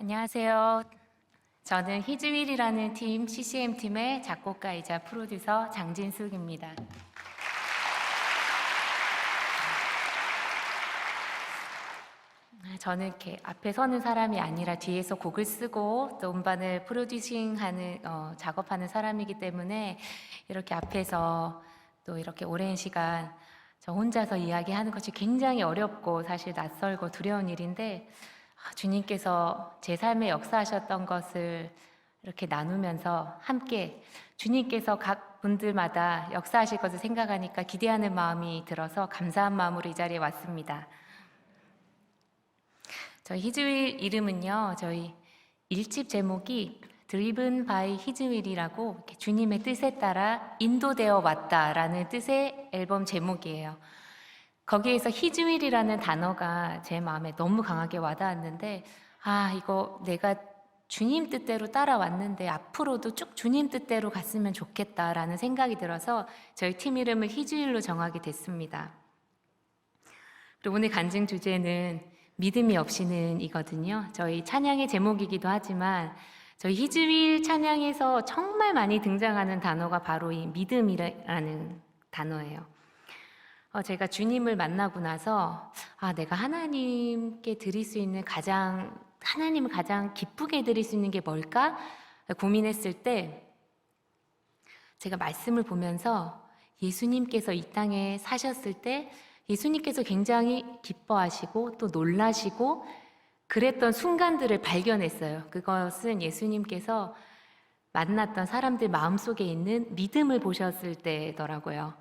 안녕하세요. 저는 희즈윌이라는 팀 CCM팀의 작곡가이자 프로듀서 장진숙입니다. 저는 이렇게 앞에 서는 사람이 아니라 뒤에서 곡을 쓰고 또 음반을 프로듀싱하는 작업하는 사람이기 때문에 이렇게 앞에서 또 이렇게 오랜 시간 저 혼자서 이야기하는 것이 굉장히 어렵고 사실 낯설고 두려운 일인데 주님께서 제 삶에 역사하셨던 것을 이렇게 나누면서 함께 주님께서 각 분들마다 역사하실 것을 생각하니까 기대하는 마음이 들어서 감사한 마음으로 이 자리에 왔습니다. 저희 희즈윌 이름은요, 저희 1집 제목이 Driven by 희즈윌이라고 주님의 뜻에 따라 인도되어 왔다라는 뜻의 앨범 제목이에요. 거기에서 희즈윌이라는 단어가 제 마음에 너무 강하게 와닿았는데 이거 내가 주님 뜻대로 따라왔는데 앞으로도 쭉 주님 뜻대로 갔으면 좋겠다라는 생각이 들어서 저희 팀 이름을 희즈윌로 정하게 됐습니다. 그리고 오늘 간증 주제는 믿음이 없이는 이거든요. 저희 찬양의 제목이기도 하지만 저희 희즈윌 찬양에서 정말 많이 등장하는 단어가 바로 이 믿음이라는 단어예요. 제가 주님을 만나고 나서 내가 하나님께 드릴 수 있는 하나님을 가장 기쁘게 드릴 수 있는 게 뭘까? 고민했을 때 제가 말씀을 보면서 예수님께서 이 땅에 사셨을 때 예수님께서 굉장히 기뻐하시고 또 놀라시고 그랬던 순간들을 발견했어요. 그것은 예수님께서 만났던 사람들 마음속에 있는 믿음을 보셨을 때더라고요.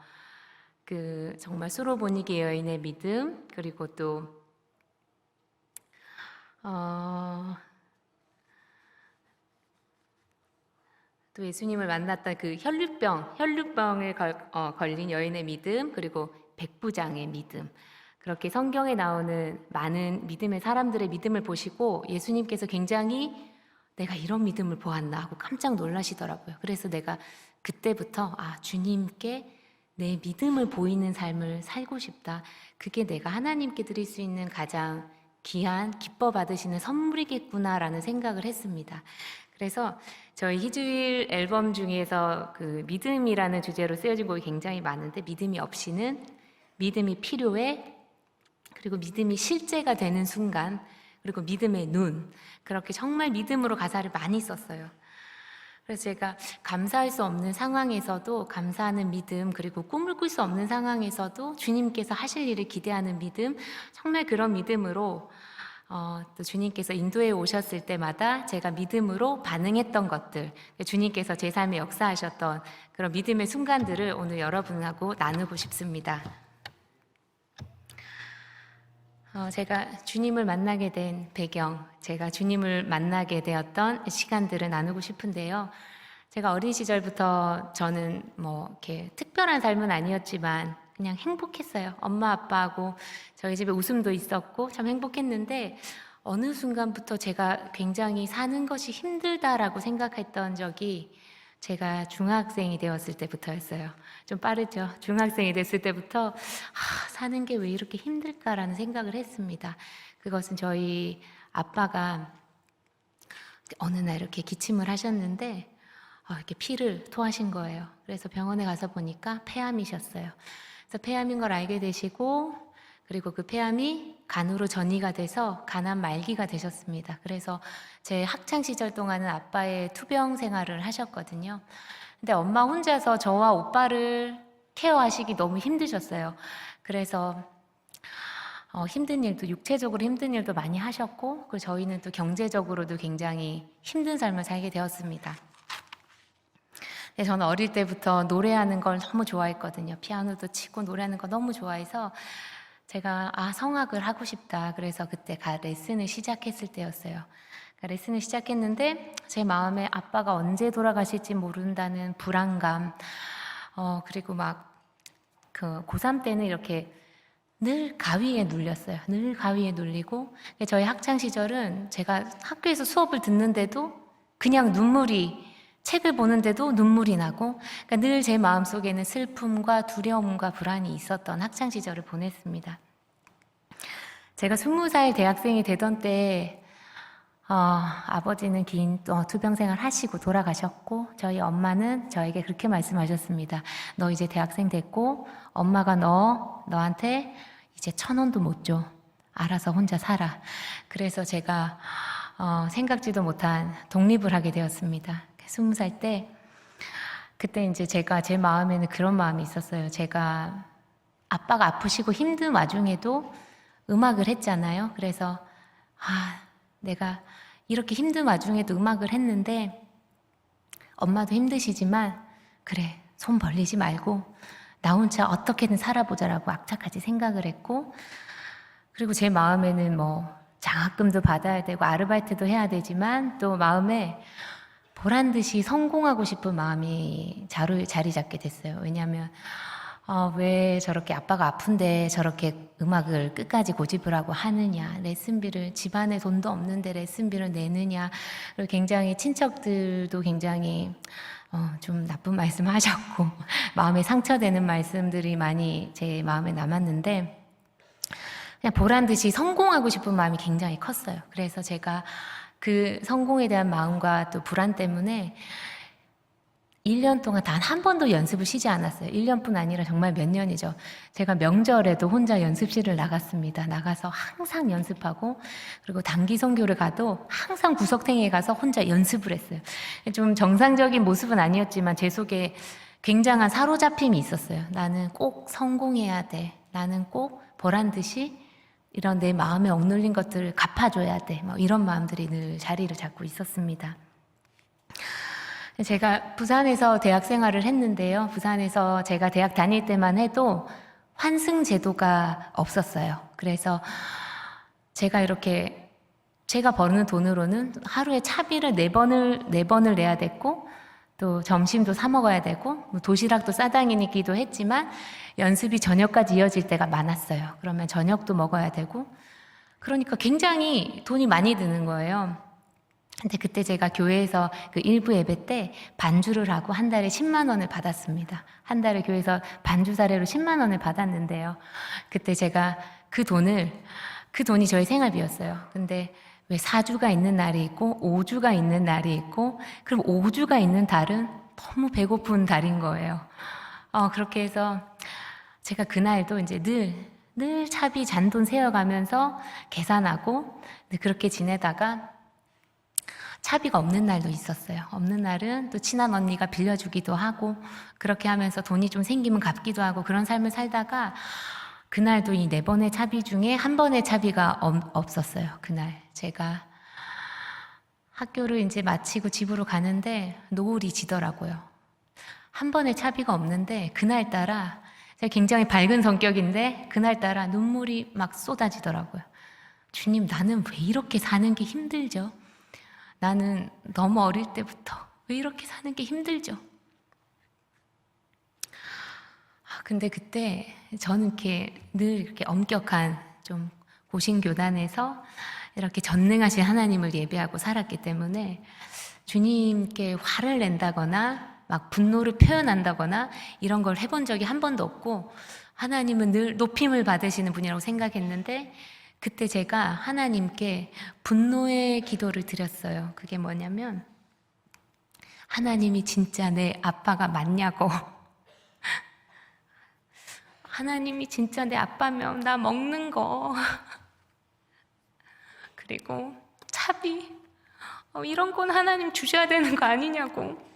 정말 수로보니게 여인의 믿음, 그리고 또 예수님을 만났던 그 혈루병을 걸린 여인의 믿음, 그리고 백부장의 믿음. 그렇게 성경에 나오는 많은 믿음의 사람들의 믿음을 보시고 예수님께서 굉장히 내가 이런 믿음을 보았나 하고 깜짝 놀라시더라고요. 그래서 내가 그때부터 주님께 내 믿음을 보이는 삶을 살고 싶다. 그게 내가 하나님께 드릴 수 있는 가장 귀한 기뻐 받으시는 선물이겠구나라는 생각을 했습니다. 그래서 저희 희즈윌 앨범 중에서 그 믿음이라는 주제로 쓰여진 곡이 굉장히 많은데 믿음이 없이는, 믿음이 필요해, 그리고 믿음이 실제가 되는 순간, 그리고 믿음의 눈, 그렇게 정말 믿음으로 가사를 많이 썼어요. 그래서 제가 감사할 수 없는 상황에서도 감사하는 믿음, 그리고 꿈을 꿀 수 없는 상황에서도 주님께서 하실 일을 기대하는 믿음, 정말 그런 믿음으로 또 주님께서 인도에 오셨을 때마다 제가 믿음으로 반응했던 것들, 주님께서 제 삶에 역사하셨던 그런 믿음의 순간들을 오늘 여러분하고 나누고 싶습니다. 제가 주님을 만나게 된 배경, 제가 주님을 만나게 되었던 시간들을 나누고 싶은데요. 제가 어린 시절부터 저는 이렇게 특별한 삶은 아니었지만 그냥 행복했어요. 엄마, 아빠하고 저희 집에 웃음도 있었고 참 행복했는데 어느 순간부터 제가 굉장히 사는 것이 힘들다라고 생각했던 적이 제가 중학생이 되었을 때부터였어요. 좀 빠르죠? 중학생이 됐을 때부터 사는 게 왜 이렇게 힘들까라는 생각을 했습니다. 그것은 저희 아빠가 어느 날 이렇게 기침을 하셨는데 이렇게 피를 토하신 거예요. 그래서 병원에 가서 보니까 폐암이셨어요. 그래서 폐암인 걸 알게 되시고 그리고 그 폐암이 간으로 전이가 돼서 간암 말기가 되셨습니다. 그래서 제 학창 시절 동안은 아빠의 투병 생활을 하셨거든요. 근데 엄마 혼자서 저와 오빠를 케어하시기 너무 힘드셨어요. 그래서 힘든 일도, 육체적으로 힘든 일도 많이 하셨고, 그리고 저희는 또 경제적으로도 굉장히 힘든 삶을 살게 되었습니다. 근데 저는 어릴 때부터 노래하는 걸 너무 좋아했거든요. 피아노도 치고 노래하는 거 너무 좋아해서 제가 성악을 하고 싶다. 그래서 그때 레슨을 시작했을 때였어요. 레슨을 시작했는데 제 마음에 아빠가 언제 돌아가실지 모른다는 불안감, 그리고 그 고3 때는 이렇게 늘 가위에 눌렸어요. 늘 가위에 눌리고 저희 학창 시절은 제가 학교에서 수업을 듣는데도 그냥 책을 보는데도 눈물이 나고 늘 제 마음속에는 슬픔과 두려움과 불안이 있었던 학창 시절을 보냈습니다. 제가 20살 대학생이 되던 때 아버지는 긴 투병 생활 하시고 돌아가셨고, 저희 엄마는 저에게 그렇게 말씀하셨습니다. 너 이제 대학생 됐고, 엄마가 너한테 이제 1,000원도 못 줘. 알아서 혼자 살아. 그래서 제가 생각지도 못한 독립을 하게 되었습니다. 20살 때, 그때 이제 제 마음에는 그런 마음이 있었어요. 제가 아빠가 아프시고 힘든 와중에도 음악을 했잖아요. 그래서 내가 이렇게 힘든 와중에도 음악을 했는데 엄마도 힘드시지만 그래, 손 벌리지 말고 나 혼자 어떻게든 살아보자라고 악착같이 생각을 했고, 그리고 제 마음에는 장학금도 받아야 되고 아르바이트도 해야 되지만 또 마음에 보란 듯이 성공하고 싶은 마음이 자리 잡게 됐어요. 왜냐하면 왜 저렇게 아빠가 아픈데 저렇게 음악을 끝까지 고집을 하고 하느냐, 레슨비를, 집안에 돈도 없는데 레슨비를 내느냐, 그리고 굉장히 친척들도 굉장히 좀 나쁜 말씀 하셨고 마음에 상처되는 말씀들이 많이 제 마음에 남았는데, 그냥 보란 듯이 성공하고 싶은 마음이 굉장히 컸어요. 그래서 제가 그 성공에 대한 마음과 또 불안 때문에 1년 동안 단 한 번도 연습을 쉬지 않았어요. 1년뿐 아니라 정말 몇 년이죠. 제가 명절에도 혼자 연습실을 나갔습니다. 나가서 항상 연습하고, 그리고 단기 선교를 가도 항상 구석탱이에 가서 혼자 연습을 했어요. 좀 정상적인 모습은 아니었지만 제 속에 굉장한 사로잡힘이 있었어요. 나는 꼭 성공해야 돼. 나는 꼭 보란 듯이 이런 내 마음에 억눌린 것들을 갚아줘야 돼. 이런 마음들이 늘 자리를 잡고 있었습니다. 제가 부산에서 대학 생활을 했는데요. 부산에서 제가 대학 다닐 때만 해도 환승 제도가 없었어요. 그래서 제가 버는 돈으로는 하루에 차비를 4번을 내야 됐고, 또 점심도 사 먹어야 되고, 도시락도 싸다니기도 했지만 연습이 저녁까지 이어질 때가 많았어요. 그러면 저녁도 먹어야 되고, 그러니까 굉장히 돈이 많이 드는 거예요. 근데 그때 제가 교회에서 그 일부 예배 때 반주를 하고 한 달에 10만 원을 받았습니다. 한 달에 교회에서 반주 사례로 10만 원을 받았는데요. 그때 제가 그 돈이 저의 생활비였어요. 근데 왜 4주가 있는 날이 있고 5주가 있는 날이 있고, 그럼 5주가 있는 달은 너무 배고픈 달인 거예요. 그렇게 해서 제가 그날도 이제 늘 차비 잔돈 세어가면서 계산하고 그렇게 지내다가 차비가 없는 날도 있었어요. 없는 날은 또 친한 언니가 빌려주기도 하고, 그렇게 하면서 돈이 좀 생기면 갚기도 하고, 그런 삶을 살다가 그날도 이 4번의 차비 중에 한 번의 차비가 없었어요. 그날 제가 학교를 이제 마치고 집으로 가는데 노을이 지더라고요. 한 번의 차비가 없는데 그날따라 제가 굉장히 밝은 성격인데 그날따라 눈물이 막 쏟아지더라고요. 주님, 나는 왜 이렇게 사는 게 힘들죠? 나는 너무 어릴 때부터 왜 이렇게 사는 게 힘들죠? 근데 그때 저는 늘 이렇게 엄격한 좀 고신교단에서 이렇게 전능하신 하나님을 예배하고 살았기 때문에 주님께 화를 낸다거나 막 분노를 표현한다거나 이런 걸 해본 적이 한 번도 없고, 하나님은 늘 높임을 받으시는 분이라고 생각했는데, 그때 제가 하나님께 분노의 기도를 드렸어요. 그게 뭐냐면, 하나님이 진짜 내 아빠가 맞냐고. 하나님이 진짜 내 아빠면 나 먹는 거, 그리고 차비, 이런 건 하나님 주셔야 되는 거 아니냐고.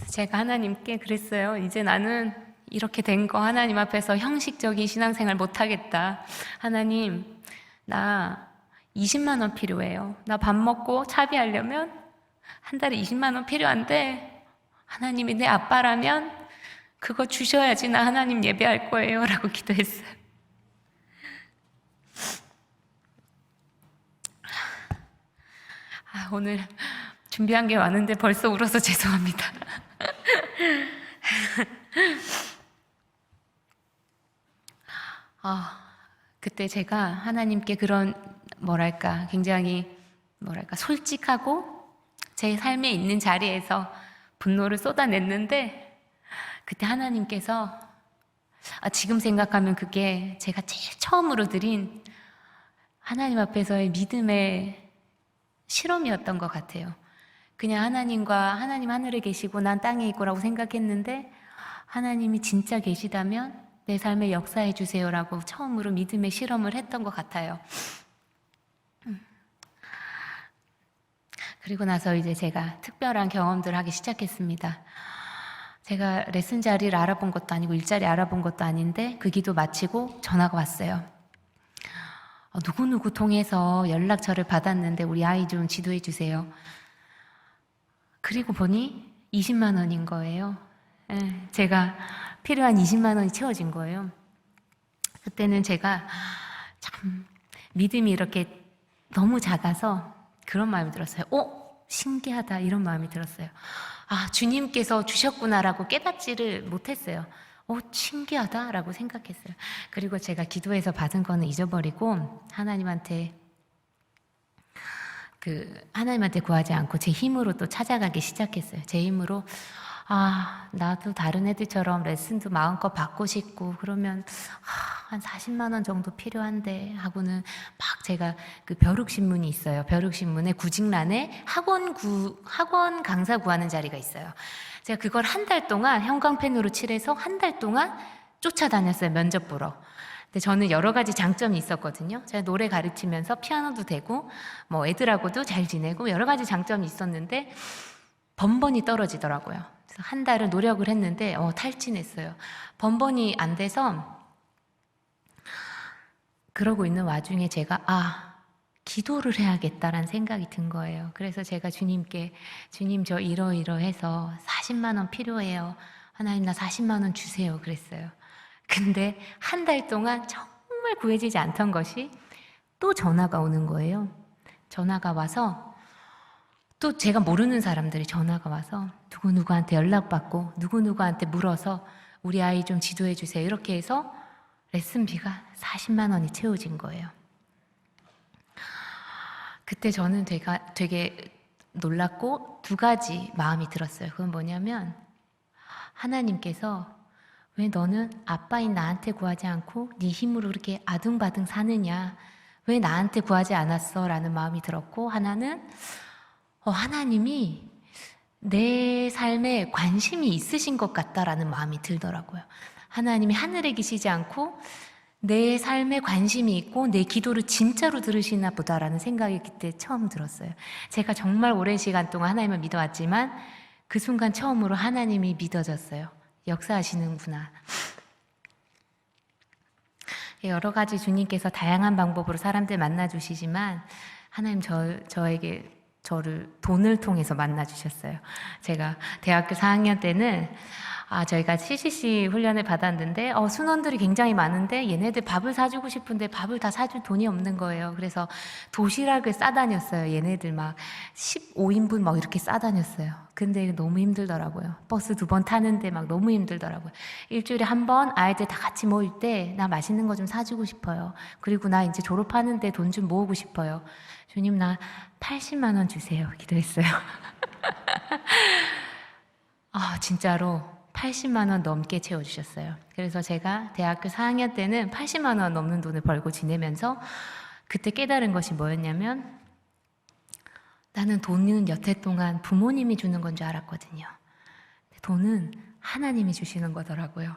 제가 하나님께 그랬어요. 이제 나는 이렇게 된 거 하나님 앞에서 형식적인 신앙생활 못하겠다. 하나님, 나 20만 원 필요해요. 나 밥 먹고 차비하려면 한 달에 20만 원 필요한데, 하나님이 내 아빠라면 그거 주셔야지 나 하나님 예배할 거예요 라고 기도했어요. 오늘 준비한 게 많은데 벌써 울어서 죄송합니다. 그때 제가 하나님께 그런 굉장히 솔직하고 제 삶에 있는 자리에서 분노를 쏟아냈는데, 그때 하나님께서 지금 생각하면 그게 제가 제일 처음으로 드린 하나님 앞에서의 믿음의 실험이었던 것 같아요. 그냥 하나님 하늘에 계시고 난 땅에 있고라고 생각했는데, 하나님이 진짜 계시다면 내 삶에 역사해 주세요라고 처음으로 믿음의 실험을 했던 것 같아요. 그리고 나서 이제 제가 특별한 경험들을 하기 시작했습니다. 제가 레슨 자리를 알아본 것도 아니고 일자리 알아본 것도 아닌데 그 기도 마치고 전화가 왔어요. 누구누구 통해서 연락처를 받았는데 우리 아이 좀 지도해 주세요. 그리고 보니 20만 원인 거예요. 제가 필요한 20만 원이 채워진 거예요. 그때는 제가 참 믿음이 이렇게 너무 작아서 그런 마음이 들었어요. 신기하다, 이런 마음이 들었어요. 주님께서 주셨구나라고 깨닫지를 못했어요. 신기하다라고 생각했어요. 그리고 제가 기도해서 받은 거는 잊어버리고 하나님한테 구하지 않고 제 힘으로 또 찾아가기 시작했어요. 제 힘으로 나도 다른 애들처럼 레슨도 마음껏 받고 싶고, 그러면 한 40만 원 정도 필요한데 하고는 막 제가 그 벼룩신문이 있어요. 벼룩신문에 구직란에 학원 강사 구하는 자리가 있어요. 제가 그걸 한 달 동안 형광펜으로 칠해서 한 달 동안 쫓아다녔어요. 면접 보러. 근데 저는 여러 가지 장점이 있었거든요. 제가 노래 가르치면서 피아노도 되고 뭐 애들하고도 잘 지내고 여러 가지 장점이 있었는데 번번이 떨어지더라고요. 그래서 한 달을 노력을 했는데 탈진했어요. 번번이 안 돼서, 그러고 있는 와중에 제가 기도를 해야겠다라는 생각이 든 거예요. 그래서 제가 주님께, 주님 저 이러이러해서 40만 원 필요해요. 하나님 나 40만 원 주세요. 그랬어요. 근데 한 달 동안 정말 구해지지 않던 것이 또 전화가 오는 거예요. 전화가 와서 또 제가 모르는 사람들이 전화가 와서 누구누구한테 연락받고 누구누구한테 물어서 우리 아이 좀 지도해 주세요. 이렇게 해서 레슨비가 40만 원이 채워진 거예요. 그때 저는 되게 놀랐고 두 가지 마음이 들었어요. 그건 뭐냐면, 하나님께서 왜 너는 아빠인 나한테 구하지 않고 네 힘으로 그렇게 아등바등 사느냐, 왜 나한테 구하지 않았어? 라는 마음이 들었고, 하나는 하나님이 내 삶에 관심이 있으신 것 같다라는 마음이 들더라고요. 하나님이 하늘에 계시지 않고 내 삶에 관심이 있고 내 기도를 진짜로 들으시나 보다라는 생각이 그때 처음 들었어요. 제가 정말 오랜 시간 동안 하나님을 믿어왔지만 그 순간 처음으로 하나님이 믿어졌어요. 역사하시는구나. 여러 가지 주님께서 다양한 방법으로 사람들 만나주시지만 하나님 저에게 저를 돈을 통해서 만나주셨어요. 제가 대학교 4학년 때는 저희가 CCC 훈련을 받았는데 순원들이 굉장히 많은데 얘네들 밥을 사주고 싶은데 밥을 다 사줄 돈이 없는 거예요. 그래서 도시락을 싸다녔어요. 얘네들 막 15인분 막 이렇게 싸다녔어요. 근데 너무 힘들더라고요. 버스 2번 타는데 막 너무 힘들더라고요. 일주일에 한 번 아이들 다 같이 모일 때 나 맛있는 거 좀 사주고 싶어요. 그리고 나 이제 졸업하는데 돈 좀 모으고 싶어요. 주님 나 80만 원 주세요. 기도했어요. 진짜로 80만 원 넘게 채워주셨어요. 그래서 제가 대학교 4학년 때는 80만 원 넘는 돈을 벌고 지내면서 그때 깨달은 것이 뭐였냐면, 나는 돈은 여태 동안 부모님이 주는 건 줄 알았거든요. 돈은 하나님이 주시는 거더라고요.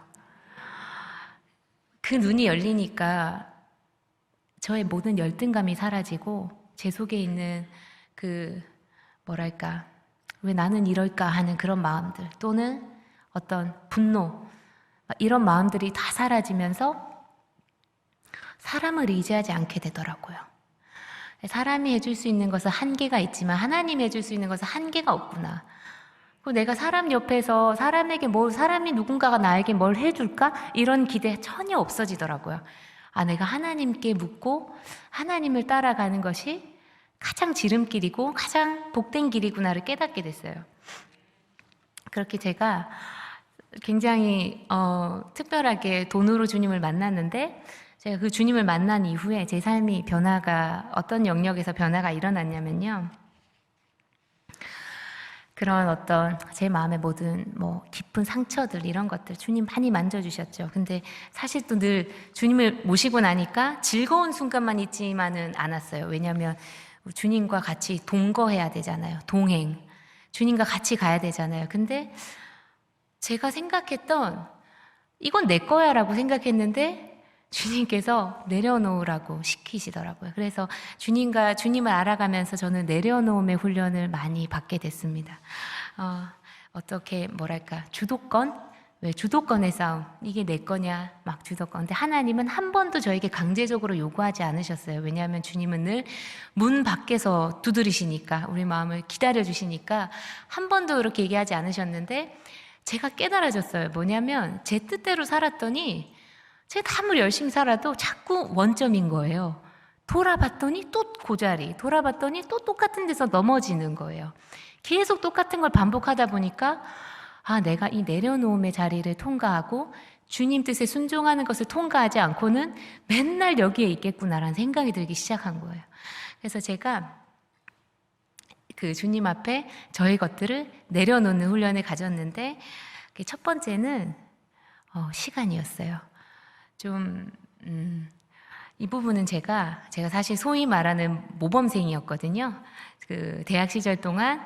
그 눈이 열리니까 저의 모든 열등감이 사라지고 제 속에 있는 왜 나는 이럴까 하는 그런 마음들, 또는 어떤 분노, 이런 마음들이 다 사라지면서 사람을 의지하지 않게 되더라고요. 사람이 해줄 수 있는 것은 한계가 있지만 하나님이 해줄 수 있는 것은 한계가 없구나. 그리고 내가 사람 옆에서 사람이 누군가가 나에게 뭘 해줄까? 이런 기대 전혀 없어지더라고요. 내가 하나님께 묻고 하나님을 따라가는 것이 가장 지름길이고 가장 복된 길이구나를 깨닫게 됐어요. 그렇게 제가 굉장히 특별하게 돈으로 주님을 만났는데, 제가 그 주님을 만난 이후에 제 삶이 어떤 영역에서 변화가 일어났냐면요. 그런 어떤 제 마음의 모든 뭐 깊은 상처들 이런 것들 주님 많이 만져주셨죠. 근데 사실 또 늘 주님을 모시고 나니까 즐거운 순간만 있지만은 않았어요. 왜냐하면 주님과 같이 동거해야 되잖아요. 동행. 주님과 같이 가야 되잖아요. 근데 제가 생각했던 이건 내 거야 라고 생각했는데 주님께서 내려놓으라고 시키시더라고요. 그래서 주님을 알아가면서 저는 내려놓음의 훈련을 많이 받게 됐습니다. 어떻게 뭐랄까 주도권? 왜 주도권의 싸움? 이게 내 거냐? 막 주도권. 근데 하나님은 한 번도 저에게 강제적으로 요구하지 않으셨어요. 왜냐하면 주님은 늘 문 밖에서 두드리시니까 우리 마음을 기다려 주시니까 한 번도 그렇게 얘기하지 않으셨는데 제가 깨달아졌어요. 뭐냐면 제 뜻대로 살았더니 제가 아무리 열심히 살아도 자꾸 원점인 거예요. 돌아봤더니 또 고자리, 돌아봤더니 또 똑같은 데서 넘어지는 거예요. 계속 똑같은 걸 반복하다 보니까 내가 이 내려놓음의 자리를 통과하고 주님 뜻에 순종하는 것을 통과하지 않고는 맨날 여기에 있겠구나라는 생각이 들기 시작한 거예요. 그래서 제가 그 주님 앞에 저의 것들을 내려놓는 훈련을 가졌는데 첫 번째는 시간이었어요. 이 부분은 제가 사실 소위 말하는 모범생이었거든요. 그 대학 시절 동안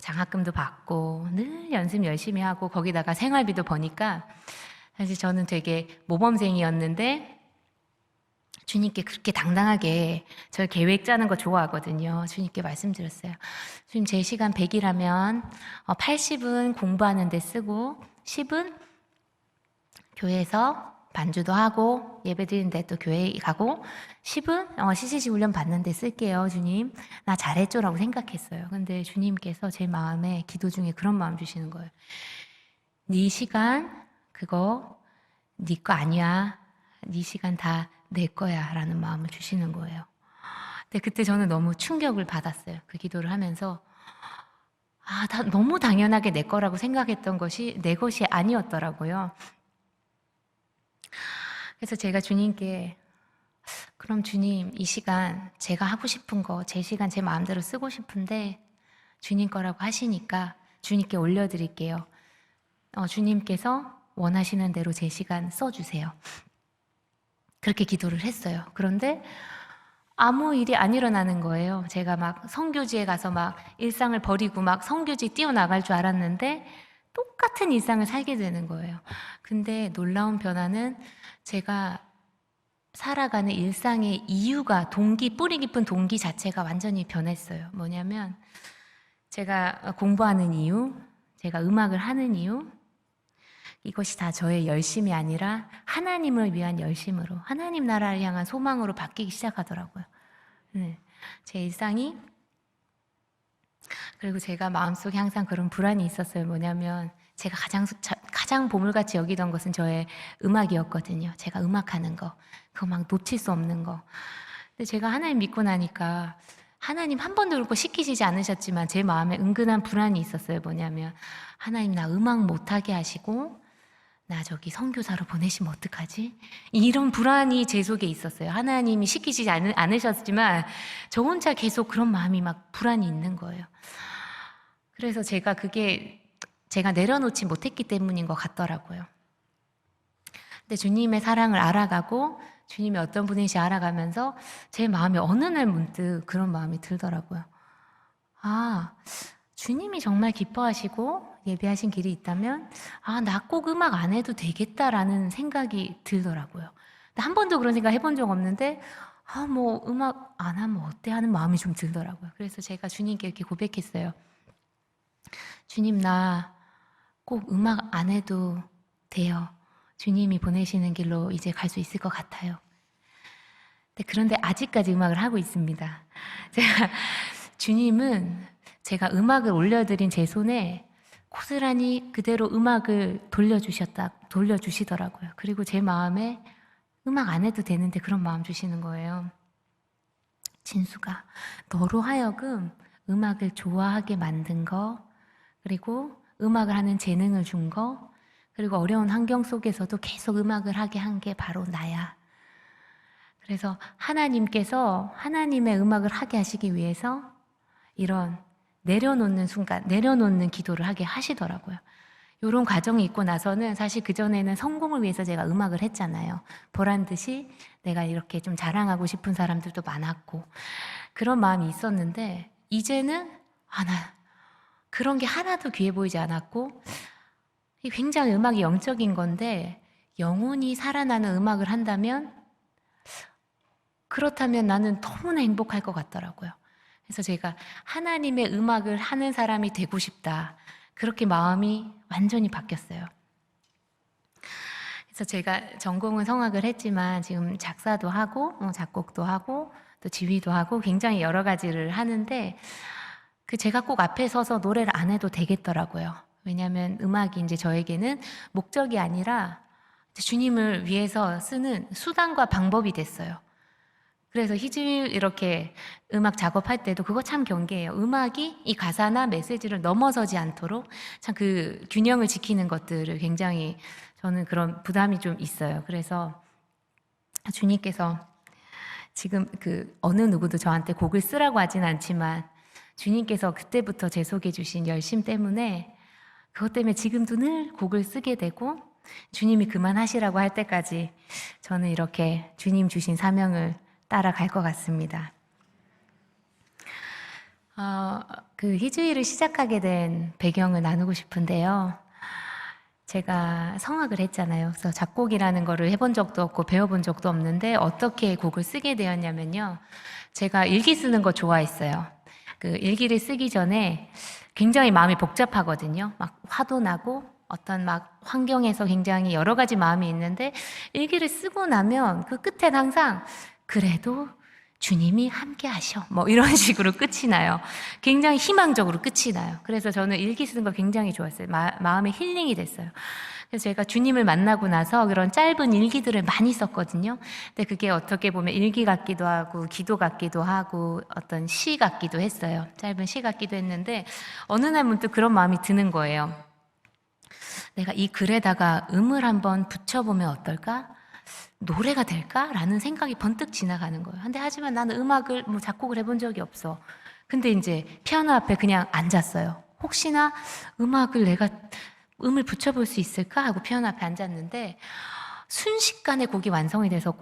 장학금도 받고 늘 연습 열심히 하고 거기다가 생활비도 버니까 사실 저는 되게 모범생이었는데 주님께 그렇게 당당하게 저 계획 짜는 거 좋아하거든요. 주님께 말씀드렸어요. 주님 제 시간 100이라면 80은 공부하는 데 쓰고 10은 교회에서 반주도 하고 예배 드리는데 또 교회 가고 10은 CCC 훈련 받는데 쓸게요. 주님 나 잘했죠라고 생각했어요. 근데 주님께서 제 마음에 기도 중에 그런 마음 주시는 거예요. 네 시간 그거 네 거 아니야. 네 시간 다 내 거야 라는 마음을 주시는 거예요. 근데 그때 저는 너무 충격을 받았어요. 그 기도를 하면서 너무 당연하게 내 거라고 생각했던 것이 내 것이 아니었더라고요. 그래서 제가 주님께 그럼 주님 이 시간 제가 하고 싶은 거 제 시간 제 마음대로 쓰고 싶은데 주님 거라고 하시니까 주님께 올려드릴게요. 주님께서 원하시는 대로 제 시간 써주세요. 그렇게 기도를 했어요. 그런데 아무 일이 안 일어나는 거예요. 제가 막 선교지에 가서 막 일상을 버리고 막 선교지 뛰어나갈 줄 알았는데 똑같은 일상을 살게 되는 거예요. 근데 놀라운 변화는 제가 살아가는 일상의 이유가 뿌리 깊은 동기 자체가 완전히 변했어요. 뭐냐면 제가 공부하는 이유, 제가 음악을 하는 이유, 이것이 다 저의 열심이 아니라 하나님을 위한 열심으로 하나님 나라를 향한 소망으로 바뀌기 시작하더라고요. 제 일상이 그리고 제가 마음속에 항상 그런 불안이 있었어요. 뭐냐면 제가 가장 보물같이 여기던 것은 저의 음악이었거든요. 제가 음악하는 거 그거 막 놓칠 수 없는 거. 근데 제가 하나님 믿고 나니까 하나님 한 번도 그렇게 시키시지 않으셨지만 제 마음에 은근한 불안이 있었어요. 뭐냐면 하나님 나 음악 못하게 하시고 나 저기 선교사로 보내시면 어떡하지? 이런 불안이 제 속에 있었어요. 하나님이 시키시지 않으셨지만 저 혼자 계속 그런 마음이 막 불안이 있는 거예요. 그래서 제가 내려놓지 못했기 때문인 것 같더라고요. 근데 주님의 사랑을 알아가고 주님이 어떤 분이신지 알아가면서 제 마음에 어느 날 문득 그런 마음이 들더라고요. 주님이 정말 기뻐하시고 예배하신 길이 있다면 나 꼭 음악 안 해도 되겠다라는 생각이 들더라고요. 근데 한 번도 그런 생각 해본 적 없는데 뭐 음악 안 하면 어때 하는 마음이 좀 들더라고요. 그래서 제가 주님께 이렇게 고백했어요. 주님 나 꼭 음악 안 해도 돼요. 주님이 보내시는 길로 이제 갈 수 있을 것 같아요. 그런데 아직까지 음악을 하고 있습니다. 주님은 제가 음악을 올려드린 제 손에 고스란히 그대로 음악을 돌려주시더라고요. 그리고 제 마음에 음악 안 해도 되는데 그런 마음 주시는 거예요. 진수가 너로 하여금 음악을 좋아하게 만든 거, 그리고 음악을 하는 재능을 준 거, 그리고 어려운 환경 속에서도 계속 음악을 하게 한 게 바로 나야. 그래서 하나님께서 하나님의 음악을 하게 하시기 위해서 이런 내려놓는 순간, 내려놓는 기도를 하게 하시더라고요. 이런 과정이 있고 나서는 사실 그전에는 성공을 위해서 제가 음악을 했잖아요. 보란 듯이 내가 이렇게 좀 자랑하고 싶은 사람들도 많았고 그런 마음이 있었는데 이제는 나 그런 게 하나도 귀해 보이지 않았고 굉장히 음악이 영적인 건데 영혼이 살아나는 음악을 한다면 그렇다면 나는 너무나 행복할 것 같더라고요. 그래서 제가 하나님의 음악을 하는 사람이 되고 싶다. 그렇게 마음이 완전히 바뀌었어요. 그래서 제가 전공은 성악을 했지만 지금 작사도 하고 작곡도 하고 또 지휘도 하고 굉장히 여러 가지를 하는데 제가 꼭 앞에 서서 노래를 안 해도 되겠더라고요. 왜냐하면 음악이 이제 저에게는 목적이 아니라 주님을 위해서 쓰는 수단과 방법이 됐어요. 그래서 희주일 이렇게 음악 작업할 때도 그거 참 경계해요. 음악이 이 가사나 메시지를 넘어서지 않도록 참 그 균형을 지키는 것들을 굉장히 저는 그런 부담이 좀 있어요. 그래서 주님께서 지금 어느 누구도 저한테 곡을 쓰라고 하진 않지만 주님께서 그때부터 제 속에 주신 열심 때문에 그것 때문에 지금도 늘 곡을 쓰게 되고 주님이 그만하시라고 할 때까지 저는 이렇게 주님 주신 사명을 따라갈 것 같습니다. 희주일을 시작하게 된 배경을 나누고 싶은데요. 제가 성악을 했잖아요. 그래서 작곡이라는 거를 해본 적도 없고 배워본 적도 없는데 어떻게 곡을 쓰게 되었냐면요. 제가 일기 쓰는 거 좋아했어요. 일기를 쓰기 전에 굉장히 마음이 복잡하거든요. 막 화도 나고 어떤 막 환경에서 굉장히 여러 가지 마음이 있는데 일기를 쓰고 나면 그 끝엔 항상 그래도 주님이 함께 하셔. 이런 식으로 끝이 나요. 굉장히 희망적으로 끝이 나요. 그래서 저는 일기 쓰는 거 굉장히 좋았어요. 마음의 힐링이 됐어요. 그래서 제가 주님을 만나고 나서 그런 짧은 일기들을 많이 썼거든요. 근데 그게 어떻게 보면 일기 같기도 하고 기도 같기도 하고 어떤 시 같기도 했어요. 짧은 시 같기도 했는데 어느 날 문득 그런 마음이 드는 거예요. 내가 이 글에다가 음을 한번 붙여보면 어떨까? 노래가 될까라는 생각이 번뜩 지나가는 거예요. 근데 하지만 나는 음악을 작곡을 해본 적이 없어. 근데 이제 피아노 앞에 그냥 앉았어요. 혹시나 내가 음을 붙여볼 수 있을까 하고 피아노 앞에 앉았는데 순식간에 곡이 완성이 돼서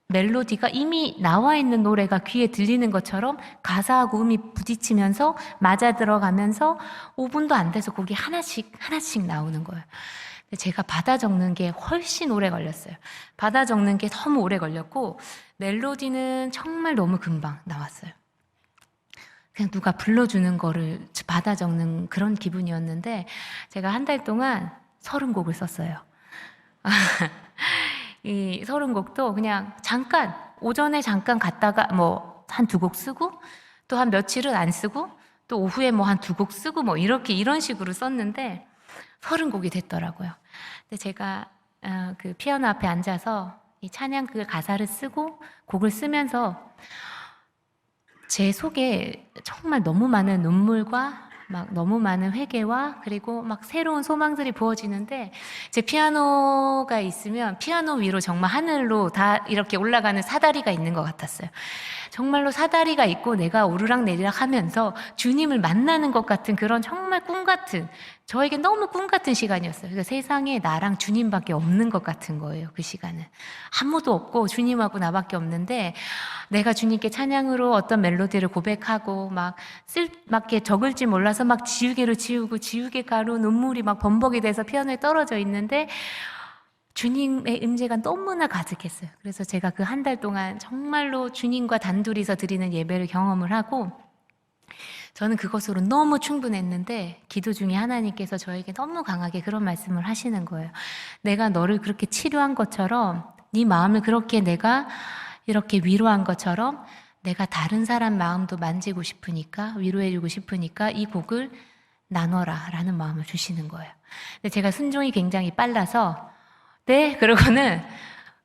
멜로디가 이미 나와 있는 노래가 귀에 들리는 것처럼 가사하고 음이 부딪히면서 맞아 들어가면서 5분도 안 돼서 곡이 하나씩 나오는 거예요. 제가 받아 적는 게 훨씬 오래 걸렸어요. 받아 적는 게 너무 오래 걸렸고 멜로디는 정말 너무 금방 나왔어요. 그냥 누가 불러주는 거를 받아 적는 그런 기분이었는데 제가 한 달 동안 30곡을 썼어요. 이 30곡도 그냥 잠깐 오전에 잠깐 갔다가 한 2곡 쓰고 또 한 며칠은 안 쓰고 또 오후에 한 2곡 쓰고 이런 식으로 썼는데 30곡이 됐더라고요. 근데 제가 그 피아노 앞에 앉아서 이 찬양 그 가사를 쓰고 곡을 쓰면서 제 속에 정말 너무 많은 눈물과 너무 많은 회개와 그리고 새로운 소망들이 부어지는데 제 피아노가 있으면 피아노 위로 정말 하늘로 다 이렇게 올라가는 사다리가 있는 것 같았어요. 정말로 사다리가 있고 내가 오르락내리락 하면서 주님을 만나는 것 같은 그런 정말 꿈 같은 저에게 너무 꿈 같은 시간이었어요. 그러니까 세상에 나랑 주님밖에 없는 것 같은 거예요. 그 시간은 아무도 없고 주님하고 나밖에 없는데 내가 주님께 찬양으로 어떤 멜로디를 고백하고 쓸맞게 적을지 몰라서 지우개로 지우고 지우개 가루 눈물이 범벅이 돼서 피아노에 떨어져 있는데 주님의 임재가 너무나 가득했어요. 그래서 제가 그 한 달 동안 정말로 주님과 단둘이서 드리는 예배를 경험을 하고 저는 그것으로 너무 충분했는데 기도 중에 하나님께서 저에게 너무 강하게 그런 말씀을 하시는 거예요. 내가 너를 그렇게 치료한 것처럼 네 마음을 그렇게 내가 이렇게 위로한 것처럼 내가 다른 사람 마음도 만지고 싶으니까 위로해주고 싶으니까 이 곡을 나눠라 라는 마음을 주시는 거예요. 근데 제가 순종이 굉장히 빨라서 네? 그러고는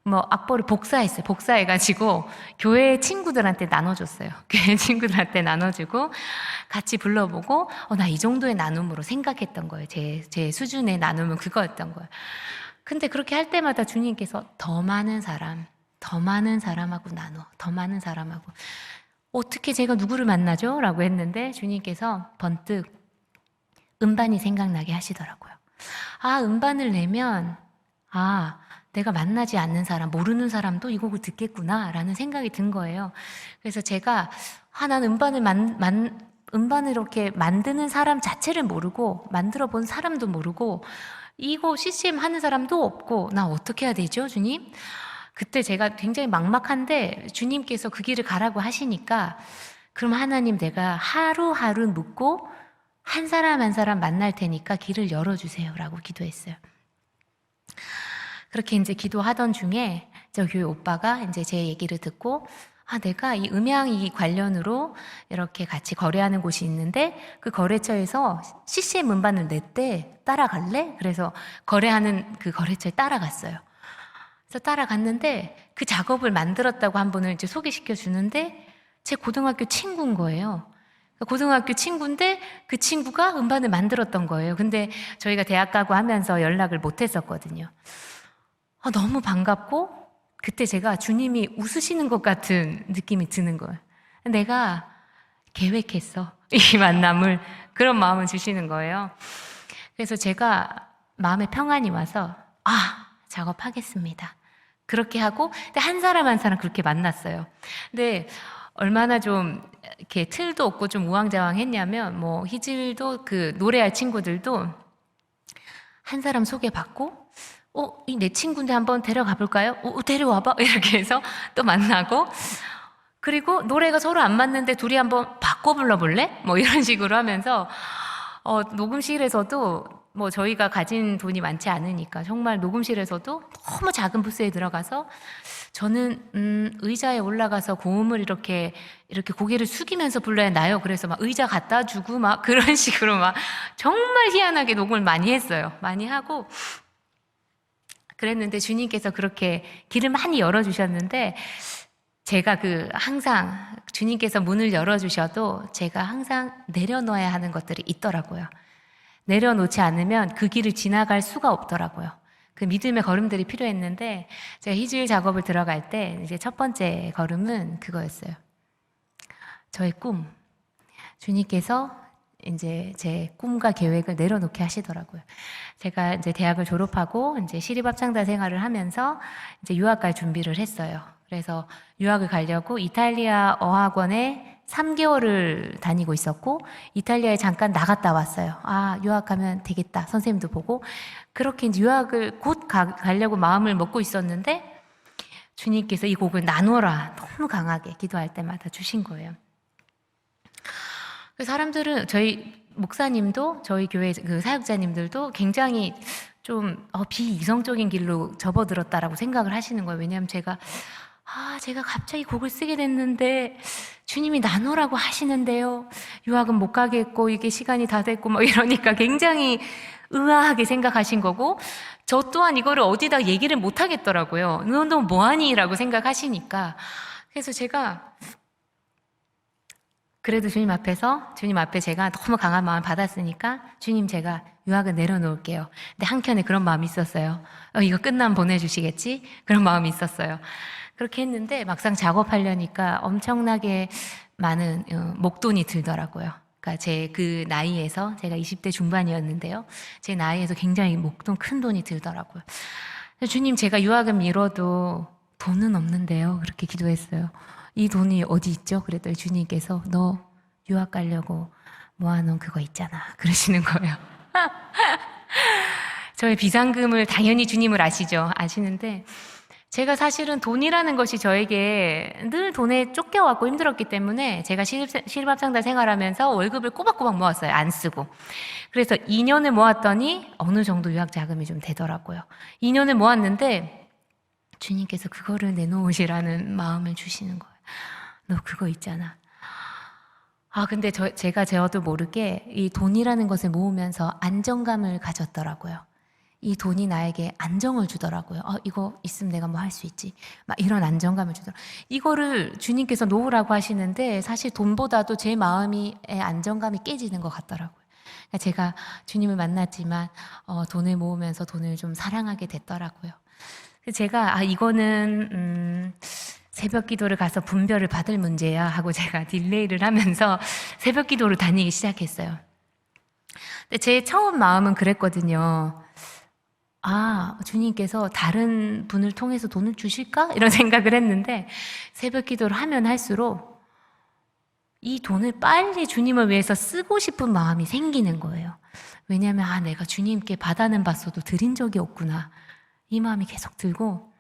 악보를 복사했어요. 복사해가지고 교회 친구들한테 나눠줬어요. 교회 친구들한테 나눠주고 같이 불러보고 나 이 정도의 나눔으로 생각했던 거예요. 제 수준의 나눔은 그거였던 거예요. 근데 그렇게 할 때마다 주님께서 더 많은 사람하고 나눠. 더 많은 사람하고 어떻게 제가 누구를 만나죠? 라고 했는데 주님께서 번뜩 음반이 생각나게 하시더라고요. 아, 음반을 내면 내가 만나지 않는 사람, 모르는 사람도 이 곡을 듣겠구나 라는 생각이 든 거예요. 그래서 제가 난 음반을 이렇게 만드는 사람 자체를 모르고 만들어 본 사람도 모르고 이거 CCM 하는 사람도 없고 나 어떻게 해야 되죠, 주님? 그때 제가 굉장히 막막한데 주님께서 그 길을 가라고 하시니까 그럼 하나님 내가 하루하루 묻고 한 사람 한 사람 만날 테니까 길을 열어주세요 라고 기도했어요. 그렇게 이제 기도하던 중에 저 교회 오빠가 이제 제 얘기를 듣고 내가 이 음향 이 관련으로 이렇게 같이 거래하는 곳이 있는데 그 거래처에서 CCM 음반을 냈대. 따라갈래? 그래서 거래하는 그 거래처에 따라갔어요. 그래서 따라갔는데 그 작업을 만들었다고 한 분을 이제 소개시켜 주는데 제 고등학교 친구인 거예요. 고등학교 친구인데 그 친구가 음반을 만들었던 거예요. 근데 저희가 대학 가고 하면서 연락을 못 했었거든요. 너무 반갑고 그때 제가 주님이 웃으시는 것 같은 느낌이 드는 거예요. 내가 계획했어. 이 만남을. 그런 마음을 주시는 거예요. 그래서 제가 마음에 평안이 와서 작업하겠습니다. 그렇게 하고 근데 한 사람 한 사람 그렇게 만났어요. 근데 얼마나 좀 이렇게 틀도 없고 좀 우왕좌왕했냐면 뭐 희질도 그 노래할 친구들도 한 사람 소개받고 내 친구인데 한번 데려가 볼까요? 데려와봐. 이렇게 해서 또 만나고 그리고 노래가 서로 안 맞는데 둘이 한번 바꿔 불러볼래? 뭐 이런 식으로 하면서 녹음실에서도 뭐 저희가 가진 돈이 많지 않으니까 정말 녹음실에서도 너무 작은 부스에 들어가서 저는 의자에 올라가서 고음을 이렇게 고개를 숙이면서 불러야 나요. 그래서 막 의자 갖다 주고 막 그런 식으로 막 정말 희한하게 녹음을 많이 했어요. 많이 하고 그랬는데 주님께서 그렇게 길을 많이 열어주셨는데 제가 항상 주님께서 문을 열어주셔도 제가 항상 내려놓아야 하는 것들이 있더라고요. 내려놓지 않으면 그 길을 지나갈 수가 없더라고요. 그 믿음의 걸음들이 필요했는데 제가 희주일 작업을 들어갈 때 이제 첫 번째 걸음은 그거였어요. 저의 꿈. 주님께서 이제 제 꿈과 계획을 내려놓게 하시더라고요. 제가 이제 대학을 졸업하고 이제 시립합창단 생활을 하면서 이제 유학 갈 준비를 했어요. 그래서 유학을 가려고 이탈리아 어학원에 3개월을 다니고 있었고 이탈리아에 잠깐 나갔다 왔어요. 유학 가면 되겠다. 선생님도 보고 그렇게 이제 유학을 곧 가려고 마음을 먹고 있었는데 주님께서 이 곡을 나눠라 너무 강하게 기도할 때마다 주신 거예요. 사람들은 저희 목사님도 저희 교회 그 사역자님들도 굉장히 좀 비이성적인 길로 접어들었다라고 생각을 하시는 거예요. 왜냐하면 제가 갑자기 곡을 쓰게 됐는데 주님이 나누라고 하시는데요. 유학은 못 가겠고 이게 시간이 다 됐고 뭐 이러니까 굉장히 의아하게 생각하신 거고 저 또한 이거를 어디다 얘기를 못 하겠더라고요. 너 뭐하니? 라고 생각하시니까 그래서 제가 그래도 주님 앞에 제가 너무 강한 마음을 받았으니까 주님 제가 유학은 내려놓을게요. 근데 한켠에 그런 마음이 있었어요. 이거 끝나면 보내주시겠지? 그런 마음이 있었어요. 그렇게 했는데 막상 작업하려니까 엄청나게 많은 목돈이 들더라고요. 그러니까 제 그 나이에서 제가 20대 중반이었는데요. 제 나이에서 굉장히 목돈 큰 돈이 들더라고요. 주님 제가 유학은 미뤄도 돈은 없는데요. 그렇게 기도했어요. 이 돈이 어디 있죠? 그랬더니 주님께서 너 유학 가려고 모아놓은 그거 있잖아. 그러시는 거예요. 저의 비상금을 당연히 주님을 아시는데 제가 사실은 돈이라는 것이 저에게 늘 돈에 쫓겨왔고 힘들었기 때문에 제가 시립합창단 생활하면서 월급을 꼬박꼬박 모았어요. 안 쓰고. 그래서 2년을 모았더니 어느 정도 유학 자금이 좀 되더라고요. 2년을 모았는데 주님께서 그거를 내놓으시라는 마음을 주시는 거예요. 너 그거 있잖아. 근데 제가 저도 모르게 이 돈이라는 것을 모으면서 안정감을 가졌더라고요. 이 돈이 나에게 안정을 주더라고요. 이거 있으면 내가 뭐 할 수 있지. 막 이런 안정감을 주더라고요. 이거를 주님께서 놓으라고 하시는데 사실 돈보다도 제 마음의 안정감이 깨지는 것 같더라고요. 그러니까 제가 주님을 만났지만 돈을 모으면서 돈을 좀 사랑하게 됐더라고요. 제가 이거는 새벽 기도를 가서 분별을 받을 문제야 하고 제가 딜레이를 하면서 새벽 기도를 다니기 시작했어요. 근데 제 처음 마음은 그랬거든요. 아, 주님께서 다른 분을 통해서 돈을 주실까? 이런 생각을 했는데 새벽 기도를 하면 할수록 이 돈을 빨리 주님을 위해서 쓰고 싶은 마음이 생기는 거예요. 왜냐하면 내가 주님께 받아는 봤어도 드린 적이 없구나. 이 마음이 계속 들고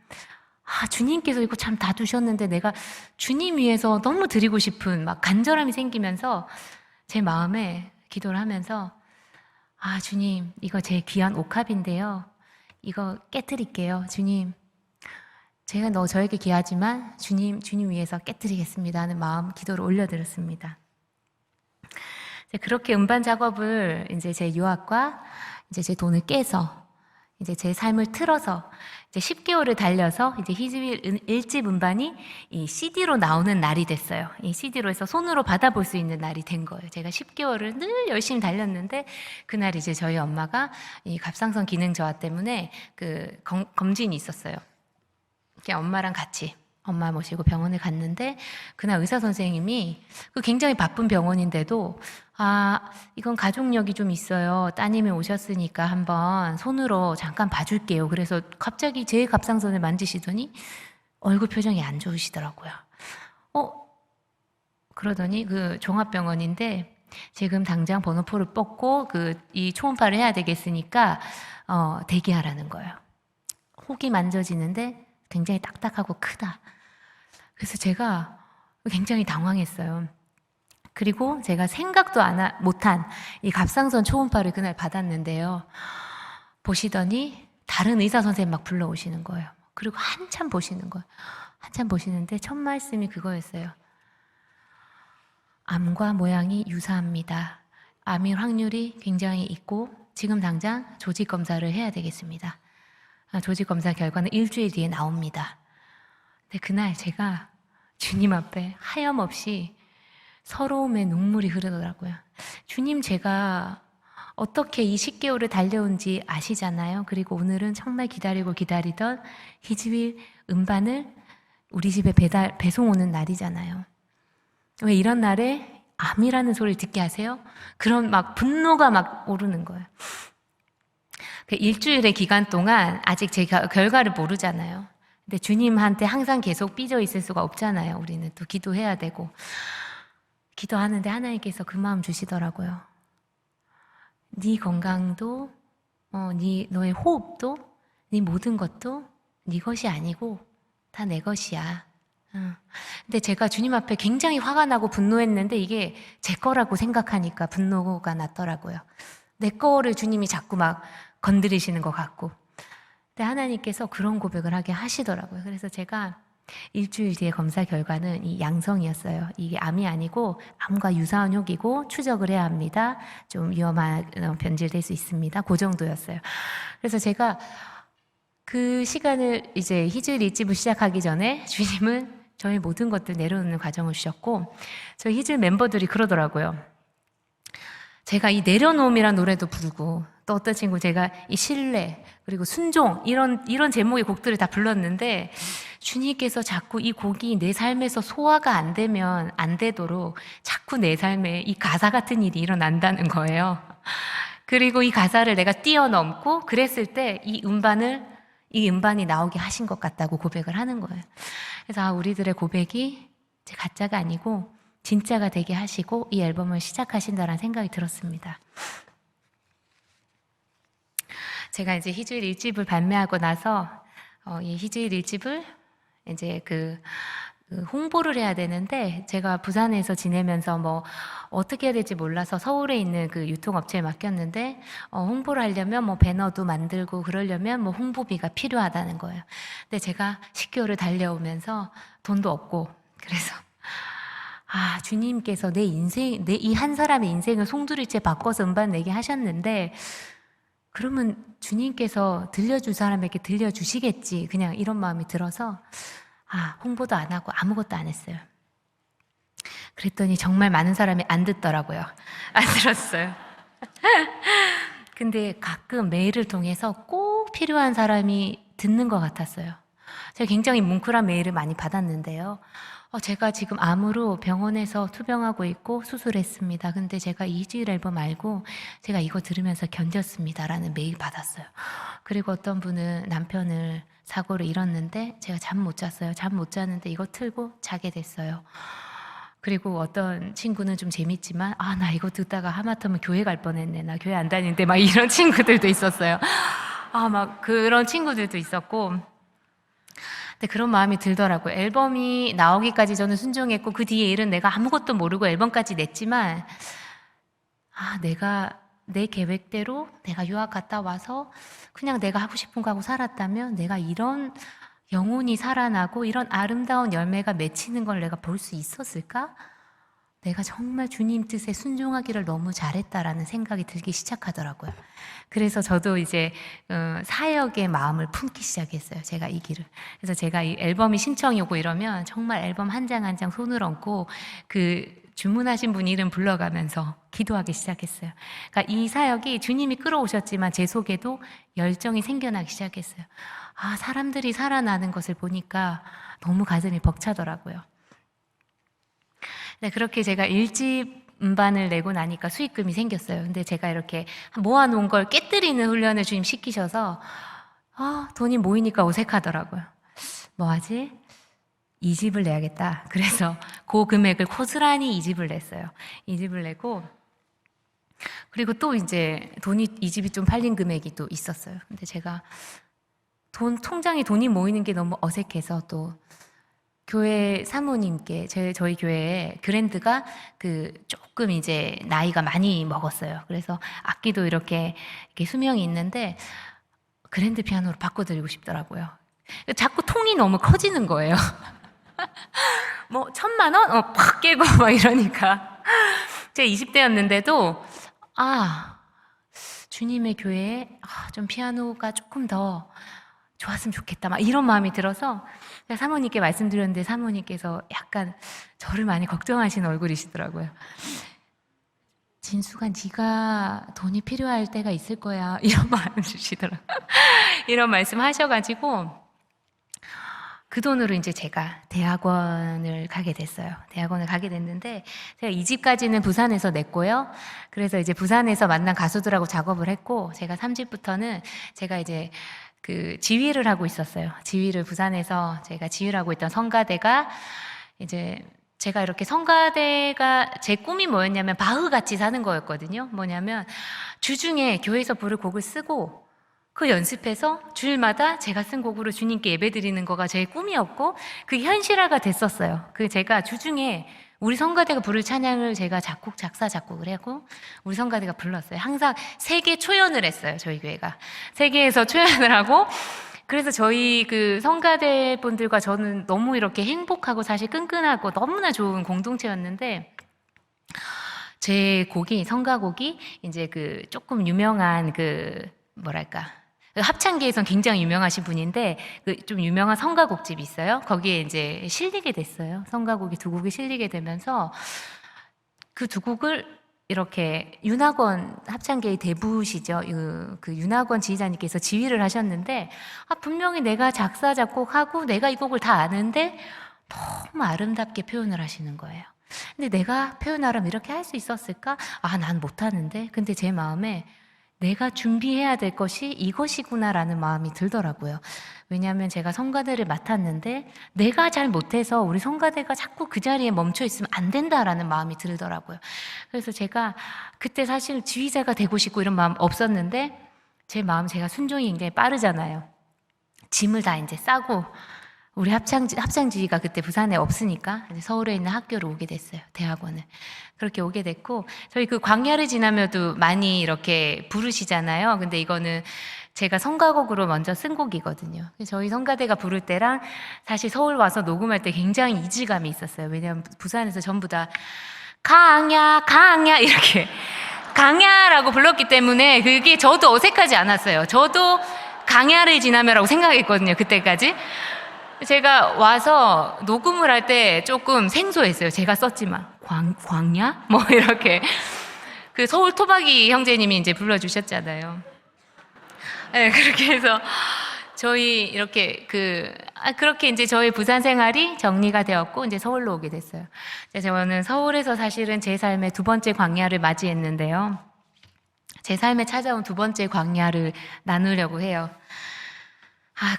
주님께서 이거 참 다 두셨는데 내가 주님 위해서 너무 드리고 싶은 막 간절함이 생기면서 제 마음에 기도를 하면서 주님, 이거 제 귀한 옥합인데요. 이거 깨뜨릴게요. 주님, 제가 저에게 귀하지만 주님 위해서 깨뜨리겠습니다 하는 마음 기도를 올려드렸습니다. 그렇게 음반 작업을 이제 제 유학과 이제 제 돈을 깨서 이제 제 삶을 틀어서 이제 10개월을 달려서 이제 희즈윌 1집 음반이 이 CD로 나오는 날이 됐어요. 이 CD로 해서 손으로 받아볼 수 있는 날이 된 거예요. 제가 10개월을 늘 열심히 달렸는데 그날 이제 저희 엄마가 이 갑상선 기능 저하 때문에 그 검진이 있었어요. 엄마랑 같이 엄마 모시고 병원에 갔는데 그날 의사 선생님이 굉장히 바쁜 병원인데도 이건 가족력이 좀 있어요. 따님이 오셨으니까 한번 손으로 잠깐 봐줄게요. 그래서 갑자기 제 갑상선을 만지시더니 얼굴 표정이 안 좋으시더라고요. 그러더니 그 종합병원인데 지금 당장 번호표를 뽑고 이 초음파를 해야 되겠으니까 대기하라는 거예요. 혹이 만져지는데 굉장히 딱딱하고 크다. 그래서 제가 굉장히 당황했어요. 그리고 제가 생각도 못한 이 갑상선 초음파를 그날 받았는데요. 보시더니 다른 의사 선생님 막 불러오시는 거예요. 그리고 한참 보시는 거예요. 한참 보시는데 첫 말씀이 그거였어요. 암과 모양이 유사합니다. 암일 확률이 굉장히 있고 지금 당장 조직 검사를 해야 되겠습니다. 조직 검사 결과는 일주일 뒤에 나옵니다. 근데 그날 제가 주님 앞에 하염없이 서러움의 눈물이 흐르더라고요. 주님, 제가 어떻게 이 10개월을 달려온지 아시잖아요. 그리고 오늘은 정말 기다리던 희즈윌 음반을 우리 집에 배송 오는 날이잖아요. 왜 이런 날에 암이라는 소리를 듣게 하세요? 그런 막 분노가 막 오르는 거예요. 그 일주일의 기간 동안 아직 제가 결과를 모르잖아요. 근데 주님한테 항상 계속 삐져 있을 수가 없잖아요. 우리는 또 기도해야 되고. 기도하는데 하나님께서 그 마음 주시더라고요. 네 건강도, 너의 호흡도, 네 모든 것도 네 것이 아니고 다 내 것이야. 근데 제가 주님 앞에 굉장히 화가 나고 분노했는데 이게 제 거라고 생각하니까 분노가 났더라고요. 내 거를 주님이 자꾸 막 건드리시는 것 같고. 근데 하나님께서 그런 고백을 하게 하시더라고요. 그래서 제가 일주일 뒤에 검사 결과는 이 양성이었어요. 이게 암이 아니고 암과 유사한 혹이고 추적을 해야 합니다. 좀 위험한 변질될 수 있습니다. 그 정도였어요. 그래서 제가 그 시간을 이제 희주일 일집을 시작하기 전에 주님은 저희 모든 것들 내려놓는 과정을 주셨고 저희 희주일 멤버들이 그러더라고요. 제가 이 내려놓음이란 노래도 부르고 또 어떤 친구 제가 이 신뢰 그리고 순종 이런 제목의 곡들을 다 불렀는데 주님께서 자꾸 이 곡이 내 삶에서 소화가 안 되면 안 되도록 자꾸 내 삶에 이 가사 같은 일이 일어난다는 거예요. 그리고 이 가사를 내가 뛰어넘고 그랬을 때 이 음반이 나오게 하신 것 같다고 고백을 하는 거예요. 그래서 우리들의 고백이 가짜가 아니고 진짜가 되게 하시고 이 앨범을 시작하신다라는 생각이 들었습니다. 제가 이제 희주일 1집을 발매하고 나서 이 희주일 1집을 이제 홍보를 해야 되는데 제가 부산에서 지내면서 뭐 어떻게 해야 될지 몰라서 서울에 있는 그 유통업체에 맡겼는데 홍보를 하려면 뭐 배너도 만들고 그러려면 뭐 홍보비가 필요하다는 거예요. 근데 제가 10개월을 달려오면서 돈도 없고 그래서 주님께서 내 이 한 사람의 인생을 송두리째 바꿔서 음반 내게 하셨는데 그러면 주님께서 들려줄 사람에게 들려주시겠지 그냥 이런 마음이 들어서 홍보도 안 하고 아무것도 안 했어요. 그랬더니 정말 많은 사람이 안 듣더라고요. 안 들었어요. 근데 가끔 메일을 통해서 꼭 필요한 사람이 듣는 것 같았어요. 제가 굉장히 뭉클한 메일을 많이 받았는데요. 제가 지금 암으로 병원에서 투병하고 있고 수술했습니다. 근데 제가 2집 앨범 알고 제가 이거 들으면서 견뎠습니다. 라는 메일 받았어요. 그리고 어떤 분은 남편을 사고로 잃었는데 제가 잠 못 잤어요. 잠 못 자는데 이거 틀고 자게 됐어요. 그리고 어떤 친구는 좀 재밌지만 나 이거 듣다가 하마터면 교회 갈 뻔했네. 나 교회 안 다니는데 막 이런 친구들도 있었어요. 막 그런 친구들도 있었고, 근데 그런 마음이 들더라고요. 앨범이 나오기까지 저는 순종했고 그 뒤에 일은 내가 아무것도 모르고 앨범까지 냈지만 내가 내 계획대로 내가 유학 갔다 와서 그냥 내가 하고 싶은 거 하고 살았다면 내가 이런 영혼이 살아나고 이런 아름다운 열매가 맺히는 걸 내가 볼 수 있었을까? 내가 정말 주님 뜻에 순종하기를 너무 잘했다라는 생각이 들기 시작하더라고요. 그래서 저도 이제 사역의 마음을 품기 시작했어요. 제가 이 길을. 그래서 제가 이 앨범이 신청이 오고 이러면 정말 앨범 한 장 한 장 손을 얹고 그 주문하신 분 이름 불러가면서 기도하기 시작했어요. 그러니까 이 사역이 주님이 끌어오셨지만 제 속에도 열정이 생겨나기 시작했어요. 사람들이 살아나는 것을 보니까 너무 가슴이 벅차더라고요. 네, 그렇게 제가 1집 음반을 내고 나니까 수익금이 생겼어요. 근데 제가 이렇게 모아놓은 걸 깨뜨리는 훈련을 주님 시키셔서 돈이 모이니까 어색하더라고요. 뭐하지? 2집을 내야겠다. 그래서 그 금액을 고스란히 2집을 냈어요. 2집을 내고 그리고 또 이제 2집이 좀 팔린 금액이 또 있었어요. 근데 제가 통장에 돈이 모이는 게 너무 어색해서 또 교회 사모님께 저희 교회에 그랜드가 조금 이제 나이가 많이 먹었어요. 그래서 악기도 이렇게 수명이 있는데 그랜드 피아노로 바꿔드리고 싶더라고요. 자꾸 통이 너무 커지는 거예요. 뭐 1,000만 원? 팍 깨고 막 이러니까 제가 20대였는데도 주님의 교회에 좀 피아노가 조금 더 좋았으면 좋겠다 막 이런 마음이 들어서 제가 사모님께 말씀드렸는데 사모님께서 약간 저를 많이 걱정하시는 얼굴이시더라고요. 진수가 네가 돈이 필요할 때가 있을 거야 이런 마음 주시더라고요. 이런 말씀 하셔가지고 그 돈으로 이제 제가 대학원을 가게 됐어요. 대학원을 가게 됐는데 제가 2집까지는 부산에서 냈고요. 그래서 이제 부산에서 만난 가수들하고 작업을 했고 제가 3집부터는 제가 이제 지휘를 하고 있었어요. 지휘를 부산에서 제가 지휘를 하고 있던 성가대가 이제 제가 이렇게 성가대가 제 꿈이 뭐였냐면 바흐 같이 사는 거였거든요. 뭐냐면 주중에 교회에서 부를 곡을 쓰고 그 연습해서 주일마다 제가 쓴 곡으로 주님께 예배드리는 거가 제 꿈이었고 그게 현실화가 됐었어요. 제가 주중에 우리 성가대가 부를 찬양을 제가 작곡을 하고 우리 성가대가 불렀어요. 항상 세계 초연을 했어요. 저희 교회가 세계에서 초연을 하고 그래서 저희 성가대 분들과 저는 너무 이렇게 행복하고 사실 끈끈하고 너무나 좋은 공동체였는데 제 성가곡이 이제 조금 유명한 합창계에선 굉장히 유명하신 분인데 좀 유명한 성가곡집이 있어요. 거기에 이제 실리게 됐어요. 성가곡이 2곡이 실리게 되면서 그 2곡을 이렇게 윤학원 합창계의 대부시죠. 윤학원 지휘자님께서 지휘를 하셨는데 분명히 내가 작사 작곡하고 내가 이 곡을 다 아는데 너무 아름답게 표현을 하시는 거예요. 근데 내가 표현하려면 이렇게 할 수 있었을까? 난 못하는데. 근데 제 마음에 내가 준비해야 될 것이 이것이구나라는 마음이 들더라고요. 왜냐하면 제가 성가대를 맡았는데 내가 잘 못해서 우리 성가대가 자꾸 그 자리에 멈춰 있으면 안 된다라는 마음이 들더라고요. 그래서 제가 그때 사실 지휘자가 되고 싶고 이런 마음 없었는데 제가 순종이 굉장히 빠르잖아요. 짐을 다 이제 싸고 우리 합창지휘가 그때 부산에 없으니까 이제 서울에 있는 학교로 오게 됐어요. 대학원을. 그렇게 오게 됐고 저희 광야를 지나며도 많이 이렇게 부르시잖아요. 근데 이거는 제가 성가곡으로 먼저 쓴 곡이거든요. 저희 성가대가 부를 때랑 사실 서울 와서 녹음할 때 굉장히 이질감이 있었어요. 왜냐하면 부산에서 전부 다 강야 이렇게 강야라고 불렀기 때문에 그게 저도 어색하지 않았어요. 저도 강야를 지나며라고 생각했거든요. 그때까지. 제가 와서 녹음을 할 때 조금 생소했어요. 제가 썼지만 광야? 뭐 이렇게 서울 토박이 형제님이 이제 불러주셨잖아요. 네, 그렇게 해서 저희 이렇게 그렇게 이제 저희 부산 생활이 정리가 되었고 이제 서울로 오게 됐어요. 이제 저는 서울에서 사실은 제 삶의 두 번째 광야를 맞이했는데요. 제 삶에 찾아온 두 번째 광야를 나누려고 해요.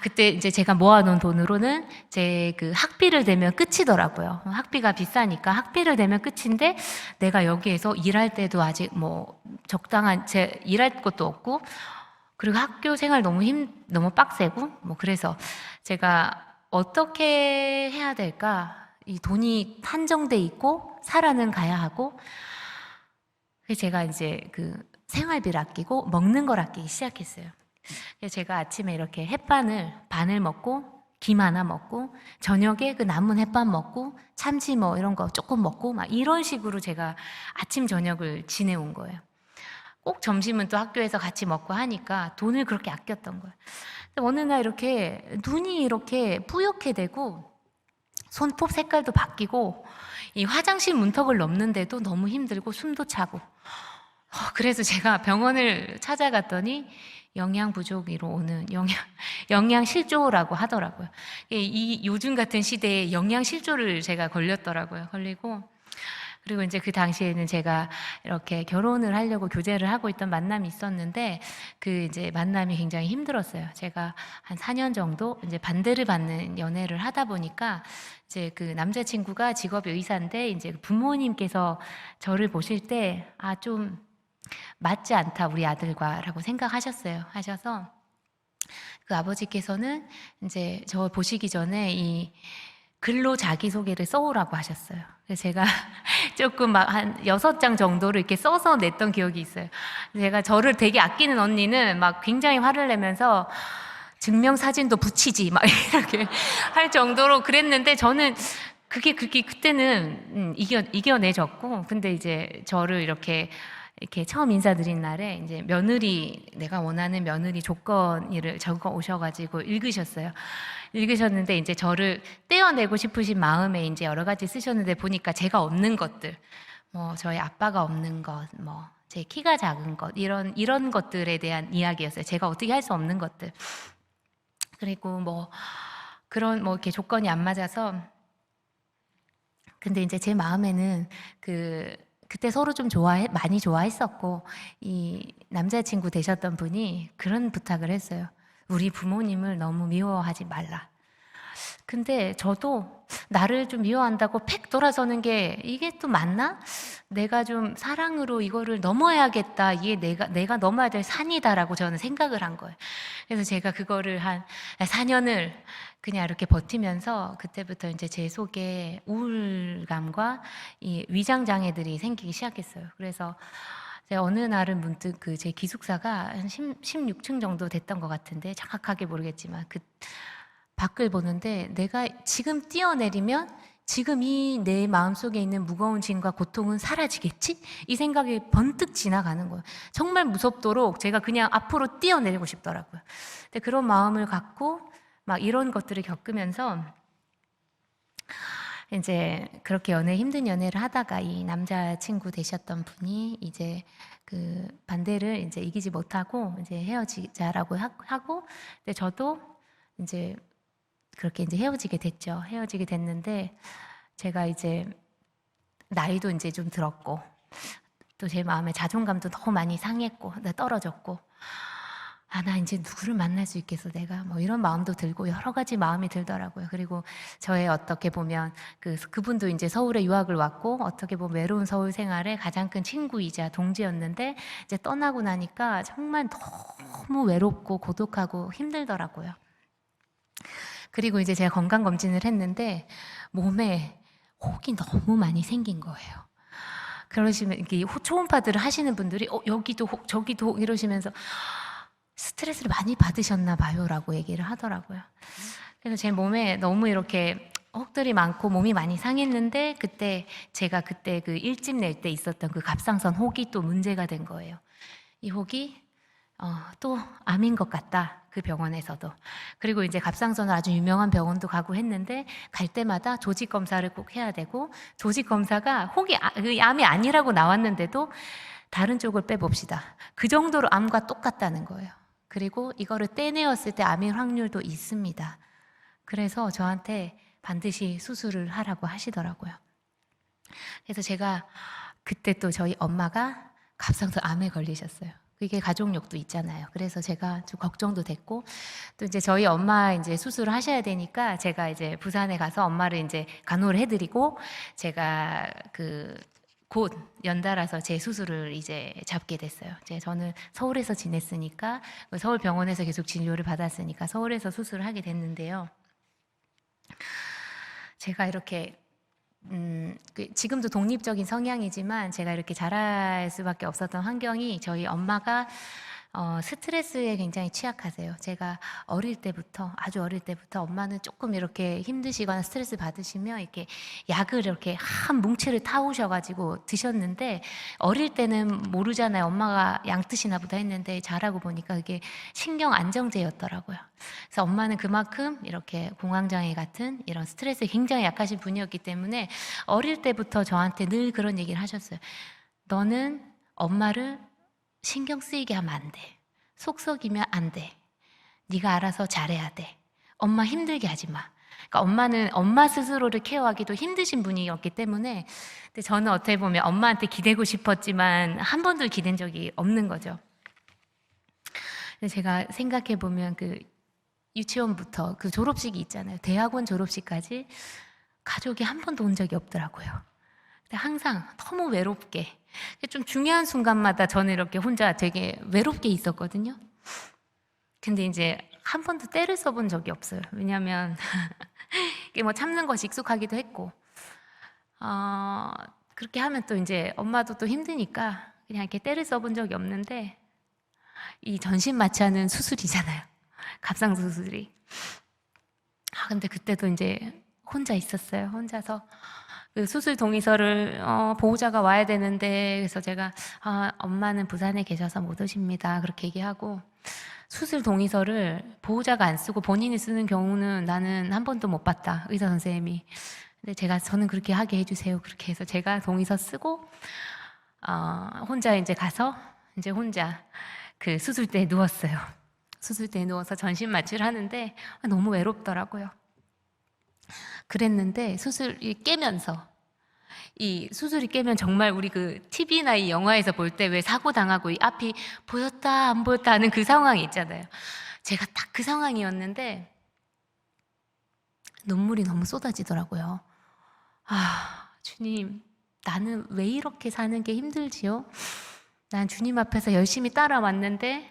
그때 이제 제가 모아놓은 돈으로는 제 그 학비를 대면 끝이더라고요. 학비가 비싸니까 학비를 대면 끝인데 내가 여기에서 일할 때도 아직 뭐 적당한 제 일할 것도 없고 그리고 학교 생활 너무 빡세고 뭐 그래서 제가 어떻게 해야 될까? 이 돈이 한정돼 있고 살아는 가야 하고 그래서 제가 이제 그 생활비를 아끼고 먹는 걸 아끼기 시작했어요. 그래서 제가 아침에 이렇게 햇반을 반을 먹고 김 하나 먹고 저녁에 그 남은 햇반 먹고 참치 뭐 이런 거 조금 먹고 막 이런 식으로 제가 아침 저녁을 지내온 거예요. 꼭 점심은 또 학교에서 같이 먹고 하니까 돈을 그렇게 아꼈던 거예요. 근데 어느 날 이렇게 눈이 이렇게 뿌옇게 되고 손톱 색깔도 바뀌고 이 화장실 문턱을 넘는데도 너무 힘들고 숨도 차고 그래서 제가 병원을 찾아갔더니 영양 부족으로 오는 영양실조라고 하더라고요. 이 요즘 같은 시대에 영양실조를 제가 걸렸더라고요. 그리고 이제 그 당시에는 제가 이렇게 결혼을 하려고 교제를 하고 있던 만남이 있었는데 그 이제 만남이 굉장히 힘들었어요. 제가 한 4년 정도 이제 반대를 받는 연애를 하다 보니까 이제 그 남자친구가 직업이 의사인데 이제 부모님께서 저를 보실 때 좀 맞지 않다 우리 아들과라고 생각하셨어요. 하셔서 그 아버지께서는 이제 저 보시기 전에 이 글로 자기소개를 써오라고 하셨어요. 그래서 제가 조금 막 한 6장 정도를 이렇게 써서 냈던 기억이 있어요. 제가 저를 되게 아끼는 언니는 막 굉장히 화를 내면서 증명사진도 붙이지 막 이렇게 할 정도로 그랬는데 저는 그게 그때는 이겨내졌고 근데 이제 저를 이렇게 처음 인사드린 날에 이제 내가 원하는 며느리 조건을 적어 오셔가지고 읽으셨는데 이제 저를 떼어내고 싶으신 마음에 이제 여러 가지 쓰셨는데 보니까 제가 없는 것들, 뭐 저희 아빠가 없는 것, 뭐 제 키가 작은 것 이런 것들에 대한 이야기였어요. 제가 어떻게 할 수 없는 것들. 그리고 뭐 이렇게 조건이 안 맞아서 근데 이제 제 마음에는 그때 서로 좀 많이 좋아했었고, 이 남자친구 되셨던 분이 그런 부탁을 했어요. 우리 부모님을 너무 미워하지 말라. 근데 저도 나를 좀 미워한다고 팩 돌아서는 게 이게 또 맞나? 내가 좀 사랑으로 이거를 넘어야겠다. 이게 내가 넘어야 될 산이다라고 저는 생각을 한 거예요. 그래서 제가 그거를 한 4년을 그냥 이렇게 버티면서 그때부터 이제 제 속에 우울감과 이 위장 장애들이 생기기 시작했어요. 그래서 제가 어느 날은 문득 제 기숙사가 한 16층 정도 됐던 것 같은데 정확하게 모르겠지만 밖을 보는데 내가 지금 뛰어내리면 지금 이 내 마음속에 있는 무거운 짐과 고통은 사라지겠지? 이 생각이 번뜩 지나가는 거예요. 정말 무섭도록 제가 그냥 앞으로 뛰어내리고 싶더라고요. 근데 그런 마음을 갖고 막 이런 것들을 겪으면서 이제 그렇게 힘든 연애를 하다가 이 남자친구 되셨던 분이 이제 그 반대를 이제 이기지 못하고 이제 헤어지자라고 하고 근데 저도 이제 그렇게 이제 헤어지게 됐죠. 헤어지게 됐는데 제가 이제 나이도 이제 좀 들었고 또 제 마음의 자존감도 너무 많이 상했고 떨어졌고 나 이제 누구를 만날 수 있겠어 내가 뭐 이런 마음도 들고 여러 가지 마음이 들더라고요. 그리고 저의 어떻게 보면 그분도 이제 서울에 유학을 왔고 어떻게 보면 외로운 서울 생활의 가장 큰 친구이자 동지였는데 이제 떠나고 나니까 정말 너무 외롭고 고독하고 힘들더라고요. 그리고 이제 제가 건강검진을 했는데 몸에 혹이 너무 많이 생긴 거예요. 그러시면 이렇게 초음파들을 하시는 분들이 여기도 혹 저기도 혹 이러시면서 스트레스를 많이 받으셨나 봐요라고 얘기를 하더라고요. 그래서 제 몸에 너무 이렇게 혹들이 많고 몸이 많이 상했는데 제가 그때 그 일집 낼 때 있었던 그 갑상선 혹이 또 문제가 된 거예요. 이 혹이 또 암인 것 같다. 그 병원에서도. 그리고 이제 갑상선을 아주 유명한 병원도 가고 했는데 갈 때마다 조직 검사를 꼭 해야 되고 조직 검사가 혹이 암이 아니라고 나왔는데도 다른 쪽을 빼봅시다. 그 정도로 암과 똑같다는 거예요. 그리고 이거를 떼내었을 때 암일 확률도 있습니다. 그래서 저한테 반드시 수술을 하라고 하시더라고요. 그래서 제가 그때 또 저희 엄마가 갑상선 암에 걸리셨어요. 그게 가족력도 있잖아요. 그래서 제가 좀 걱정도 됐고, 또 이제 저희 엄마 이제 수술을 하셔야 되니까 제가 이제 부산에 가서 엄마를 이제 간호를 해드리고, 제가 곧 연달아서 제 수술을 이제 잡게 됐어요. 이제 저는 서울에서 지냈으니까, 서울 병원에서 계속 진료를 받았으니까 서울에서 수술을 하게 됐는데요. 제가 이렇게 지금도 독립적인 성향이지만 제가 이렇게 자랄 수밖에 없었던 환경이, 저희 엄마가 스트레스에 굉장히 취약하세요. 제가 아주 어릴 때부터 엄마는 조금 이렇게 힘드시거나 스트레스 받으시면 이렇게 약을 이렇게 한 뭉치를 타오셔가지고 드셨는데, 어릴 때는 모르잖아요. 엄마가 양 뜻이나 보다 했는데 자라고 보니까 그게 신경 안정제였더라고요. 그래서 엄마는 그만큼 이렇게 공황장애 같은 이런 스트레스에 굉장히 약하신 분이었기 때문에 어릴 때부터 저한테 늘 그런 얘기를 하셨어요. 너는 엄마를 신경 쓰이게 하면 안 돼. 속 썩이면 안 돼. 네가 알아서 잘해야 돼. 엄마 힘들게 하지 마. 그러니까 엄마는 엄마 스스로를 케어하기도 힘드신 분이었기 때문에, 근데 저는 어떻게 보면 엄마한테 기대고 싶었지만 한 번도 기댄 적이 없는 거죠. 근데 제가 생각해 보면 유치원부터 졸업식이 있잖아요. 대학원 졸업식까지 가족이 한 번도 온 적이 없더라고요. 근데 항상 너무 외롭게, 좀 중요한 순간마다 저는 이렇게 혼자 되게 외롭게 있었거든요. 근데 이제 한 번도 때를 써본 적이 없어요. 왜냐하면 참는 것이 익숙하기도 했고, 그렇게 하면 또 이제 엄마도 또 힘드니까 그냥 이렇게 때를 써본 적이 없는데, 이 전신 마취하는 수술이잖아요. 갑상선 수술이. 근데 그때도 이제 혼자 있었어요. 혼자서 수술 동의서를 보호자가 와야 되는데, 그래서 제가 엄마는 부산에 계셔서 못 오십니다 그렇게 얘기하고, 수술 동의서를 보호자가 안 쓰고 본인이 쓰는 경우는 나는 한 번도 못 봤다, 의사 선생님이. 근데 저는 그렇게 하게 해주세요 그렇게 해서 제가 동의서 쓰고 혼자 이제 가서 이제 혼자 수술대에 누웠어요. 수술대에 누워서 전신 마취를 하는데 너무 외롭더라고요. 그랬는데 수술이 깨면서, 이 수술이 깨면 정말 우리 TV나 이 영화에서 볼 때 왜 사고 당하고 이 앞이 보였다 안 보였다 하는 그 상황이 있잖아요. 제가 딱 그 상황이었는데 눈물이 너무 쏟아지더라고요. 주님, 나는 왜 이렇게 사는 게 힘들지요? 난 주님 앞에서 열심히 따라왔는데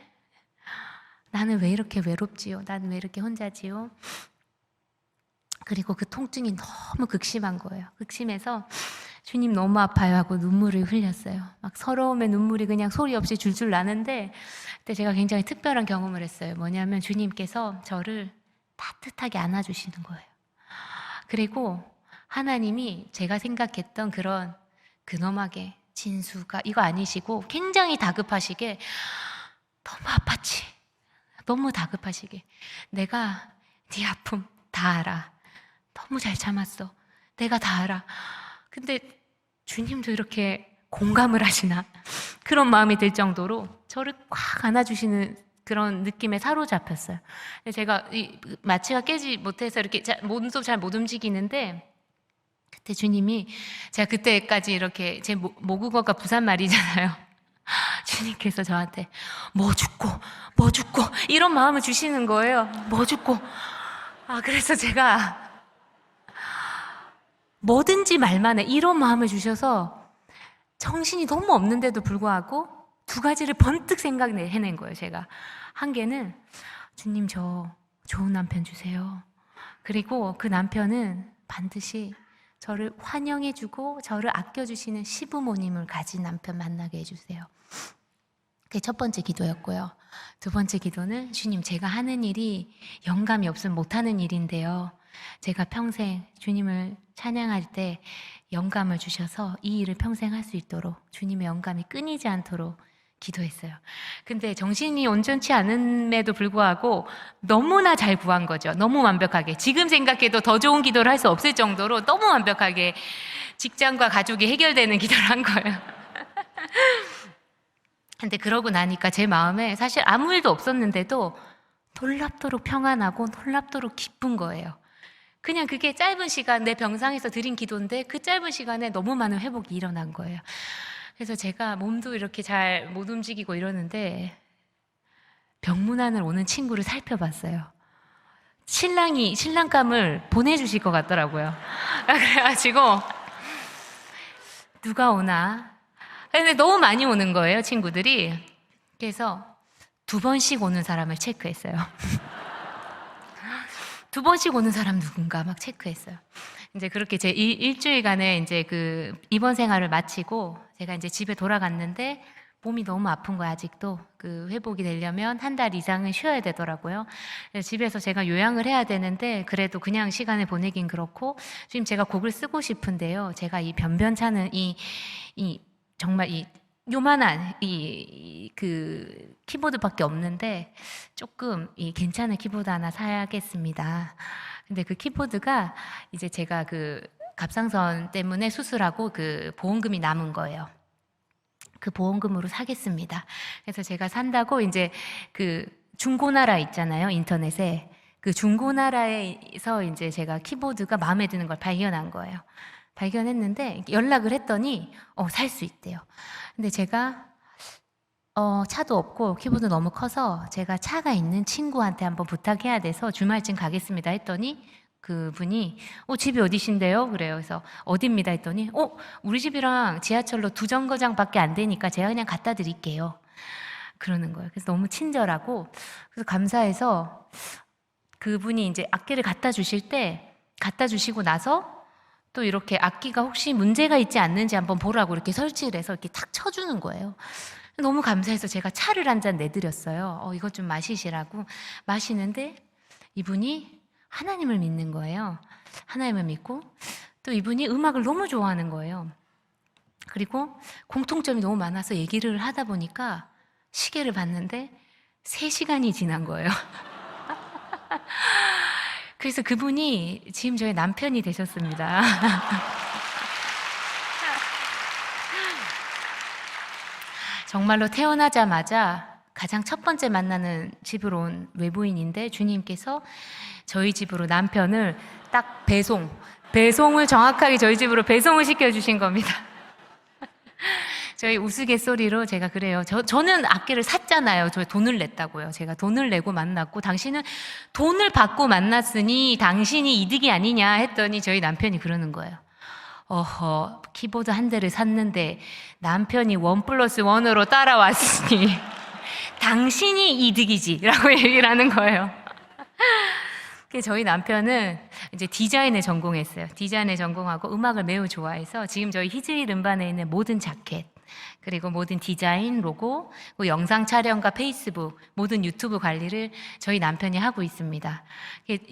나는 왜 이렇게 외롭지요? 나는 왜 이렇게 혼자지요? 그리고 그 통증이 너무 극심한 거예요. 극심해서 주님 너무 아파요 하고 눈물을 흘렸어요. 막 서러움에 눈물이 그냥 소리 없이 줄줄 나는데, 그때 제가 굉장히 특별한 경험을 했어요. 뭐냐면 주님께서 저를 따뜻하게 안아주시는 거예요. 그리고 하나님이 제가 생각했던 그런 근엄하게 진수가 이거 아니시고, 굉장히 다급하시게, 너무 아팠지? 너무 다급하시게, 내가 네 아픔 다 알아. 너무 잘 참았어. 내가 다 알아. 근데 주님도 이렇게 공감을 하시나? 그런 마음이 들 정도로 저를 꽉 안아주시는 그런 느낌에 사로잡혔어요. 제가 이 마취가 깨지 못해서 이렇게 몸도 잘 못 움직이는데, 그때 주님이, 제가 그때까지 이렇게 제 모국어가 부산말이잖아요. 주님께서 저한테 뭐 죽고 이런 마음을 주시는 거예요. 뭐 죽고. 그래서 제가 뭐든지 말만 해 이런 마음을 주셔서 정신이 너무 없는데도 불구하고 두 가지를 번뜩 생각해낸 거예요. 제가 한 개는, 주님 저 좋은 남편 주세요. 그리고 그 남편은 반드시 저를 환영해주고 저를 아껴주시는 시부모님을 가진 남편 만나게 해주세요. 그게 첫 번째 기도였고요. 두 번째 기도는, 주님 제가 하는 일이 영감이 없으면 못하는 일인데요, 제가 평생 주님을 찬양할 때 영감을 주셔서 이 일을 평생 할 수 있도록 주님의 영감이 끊이지 않도록 기도했어요. 근데 정신이 온전치 않음에도 불구하고 너무나 잘 구한 거죠. 너무 완벽하게. 지금 생각해도 더 좋은 기도를 할 수 없을 정도로 너무 완벽하게 직장과 가족이 해결되는 기도를 한 거예요. 근데 그러고 나니까 제 마음에 사실 아무 일도 없었는데도 놀랍도록 평안하고 놀랍도록 기쁜 거예요. 그냥 그게 짧은 시간, 내 병상에서 드린 기도인데 그 짧은 시간에 너무 많은 회복이 일어난 거예요. 그래서 제가 몸도 이렇게 잘 못 움직이고 이러는데 병문안을 오는 친구를 살펴봤어요. 신랑이 신랑감을 보내주실 것 같더라고요. 그래가지고 누가 오나? 근데 너무 많이 오는 거예요, 친구들이. 그래서 2번씩 오는 사람을 체크했어요. 2번씩 오는 사람 누군가 막 체크했어요. 이제 그렇게 제 일주일간의 이제 그 입원 생활을 마치고 제가 이제 집에 돌아갔는데 몸이 너무 아픈 거야, 아직도. 그 회복이 되려면 1달 이상은 쉬어야 되더라고요. 그래서 집에서 제가 요양을 해야 되는데 그래도 그냥 시간을 보내긴 그렇고 지금 제가 곡을 쓰고 싶은데요. 제가 이 변변찮은 정말 이 요만한 그 키보드밖에 없는데 조금 이 괜찮은 키보드 하나 사야겠습니다. 근데 그 키보드가 이제 제가 그 갑상선 때문에 수술하고 그 보험금이 남은 거예요. 그 보험금으로 사겠습니다. 그래서 제가 산다고 이제 그 중고나라 있잖아요, 인터넷에. 그 중고나라에서 이제 제가 키보드가 마음에 드는 걸 발견한 거예요. 발견했는데 연락을 했더니 살 수 있대요. 근데 제가 차도 없고 키보드 너무 커서 제가 차가 있는 친구한테 한번 부탁해야 돼서 주말쯤 가겠습니다 했더니 그분이 집이 어디신데요? 그래요. 그래서 어디입니다 했더니 우리 집이랑 지하철로 2정거장밖에 안 되니까 제가 그냥 갖다 드릴게요. 그러는 거예요. 그래서 너무 친절하고 그래서 감사해서 그분이 이제 악기를 갖다 주실 때 갖다 주시고 나서 또 이렇게 악기가 혹시 문제가 있지 않는지 한번 보라고 이렇게 설치를 해서 이렇게 탁 쳐주는 거예요. 너무 감사해서 제가 차를 한 잔 내드렸어요. 이것 좀 마시시라고. 마시는데 이분이 하나님을 믿는 거예요. 하나님을 믿고 또 이분이 음악을 너무 좋아하는 거예요. 그리고 공통점이 너무 많아서 얘기를 하다 보니까 시계를 봤는데 3시간이 지난 거예요. 그래서 그분이 지금 저의 남편이 되셨습니다. 정말로 태어나자마자 가장 첫 번째 만나는 집으로 온 외부인인데 주님께서 저희 집으로 남편을 딱 배송을 정확하게 저희 집으로 배송을 시켜주신 겁니다. 저희 우스갯소리로 제가 그래요. 저는 악기를 샀잖아요. 저 돈을 냈다고요. 제가 돈을 내고 만났고 당신은 돈을 받고 만났으니 당신이 이득이 아니냐 했더니 저희 남편이 그러는 거예요. 키보드 한 대를 샀는데 남편이 1+1으로 따라왔으니 당신이 이득이지 라고 얘기를 하는 거예요. 저희 남편은 이제 디자인을 전공했어요. 디자인을 전공하고 음악을 매우 좋아해서 지금 저희 히즈일 음반에 있는 모든 자켓 그리고 모든 디자인, 로고, 영상 촬영과 페이스북, 모든 유튜브 관리를 저희 남편이 하고 있습니다.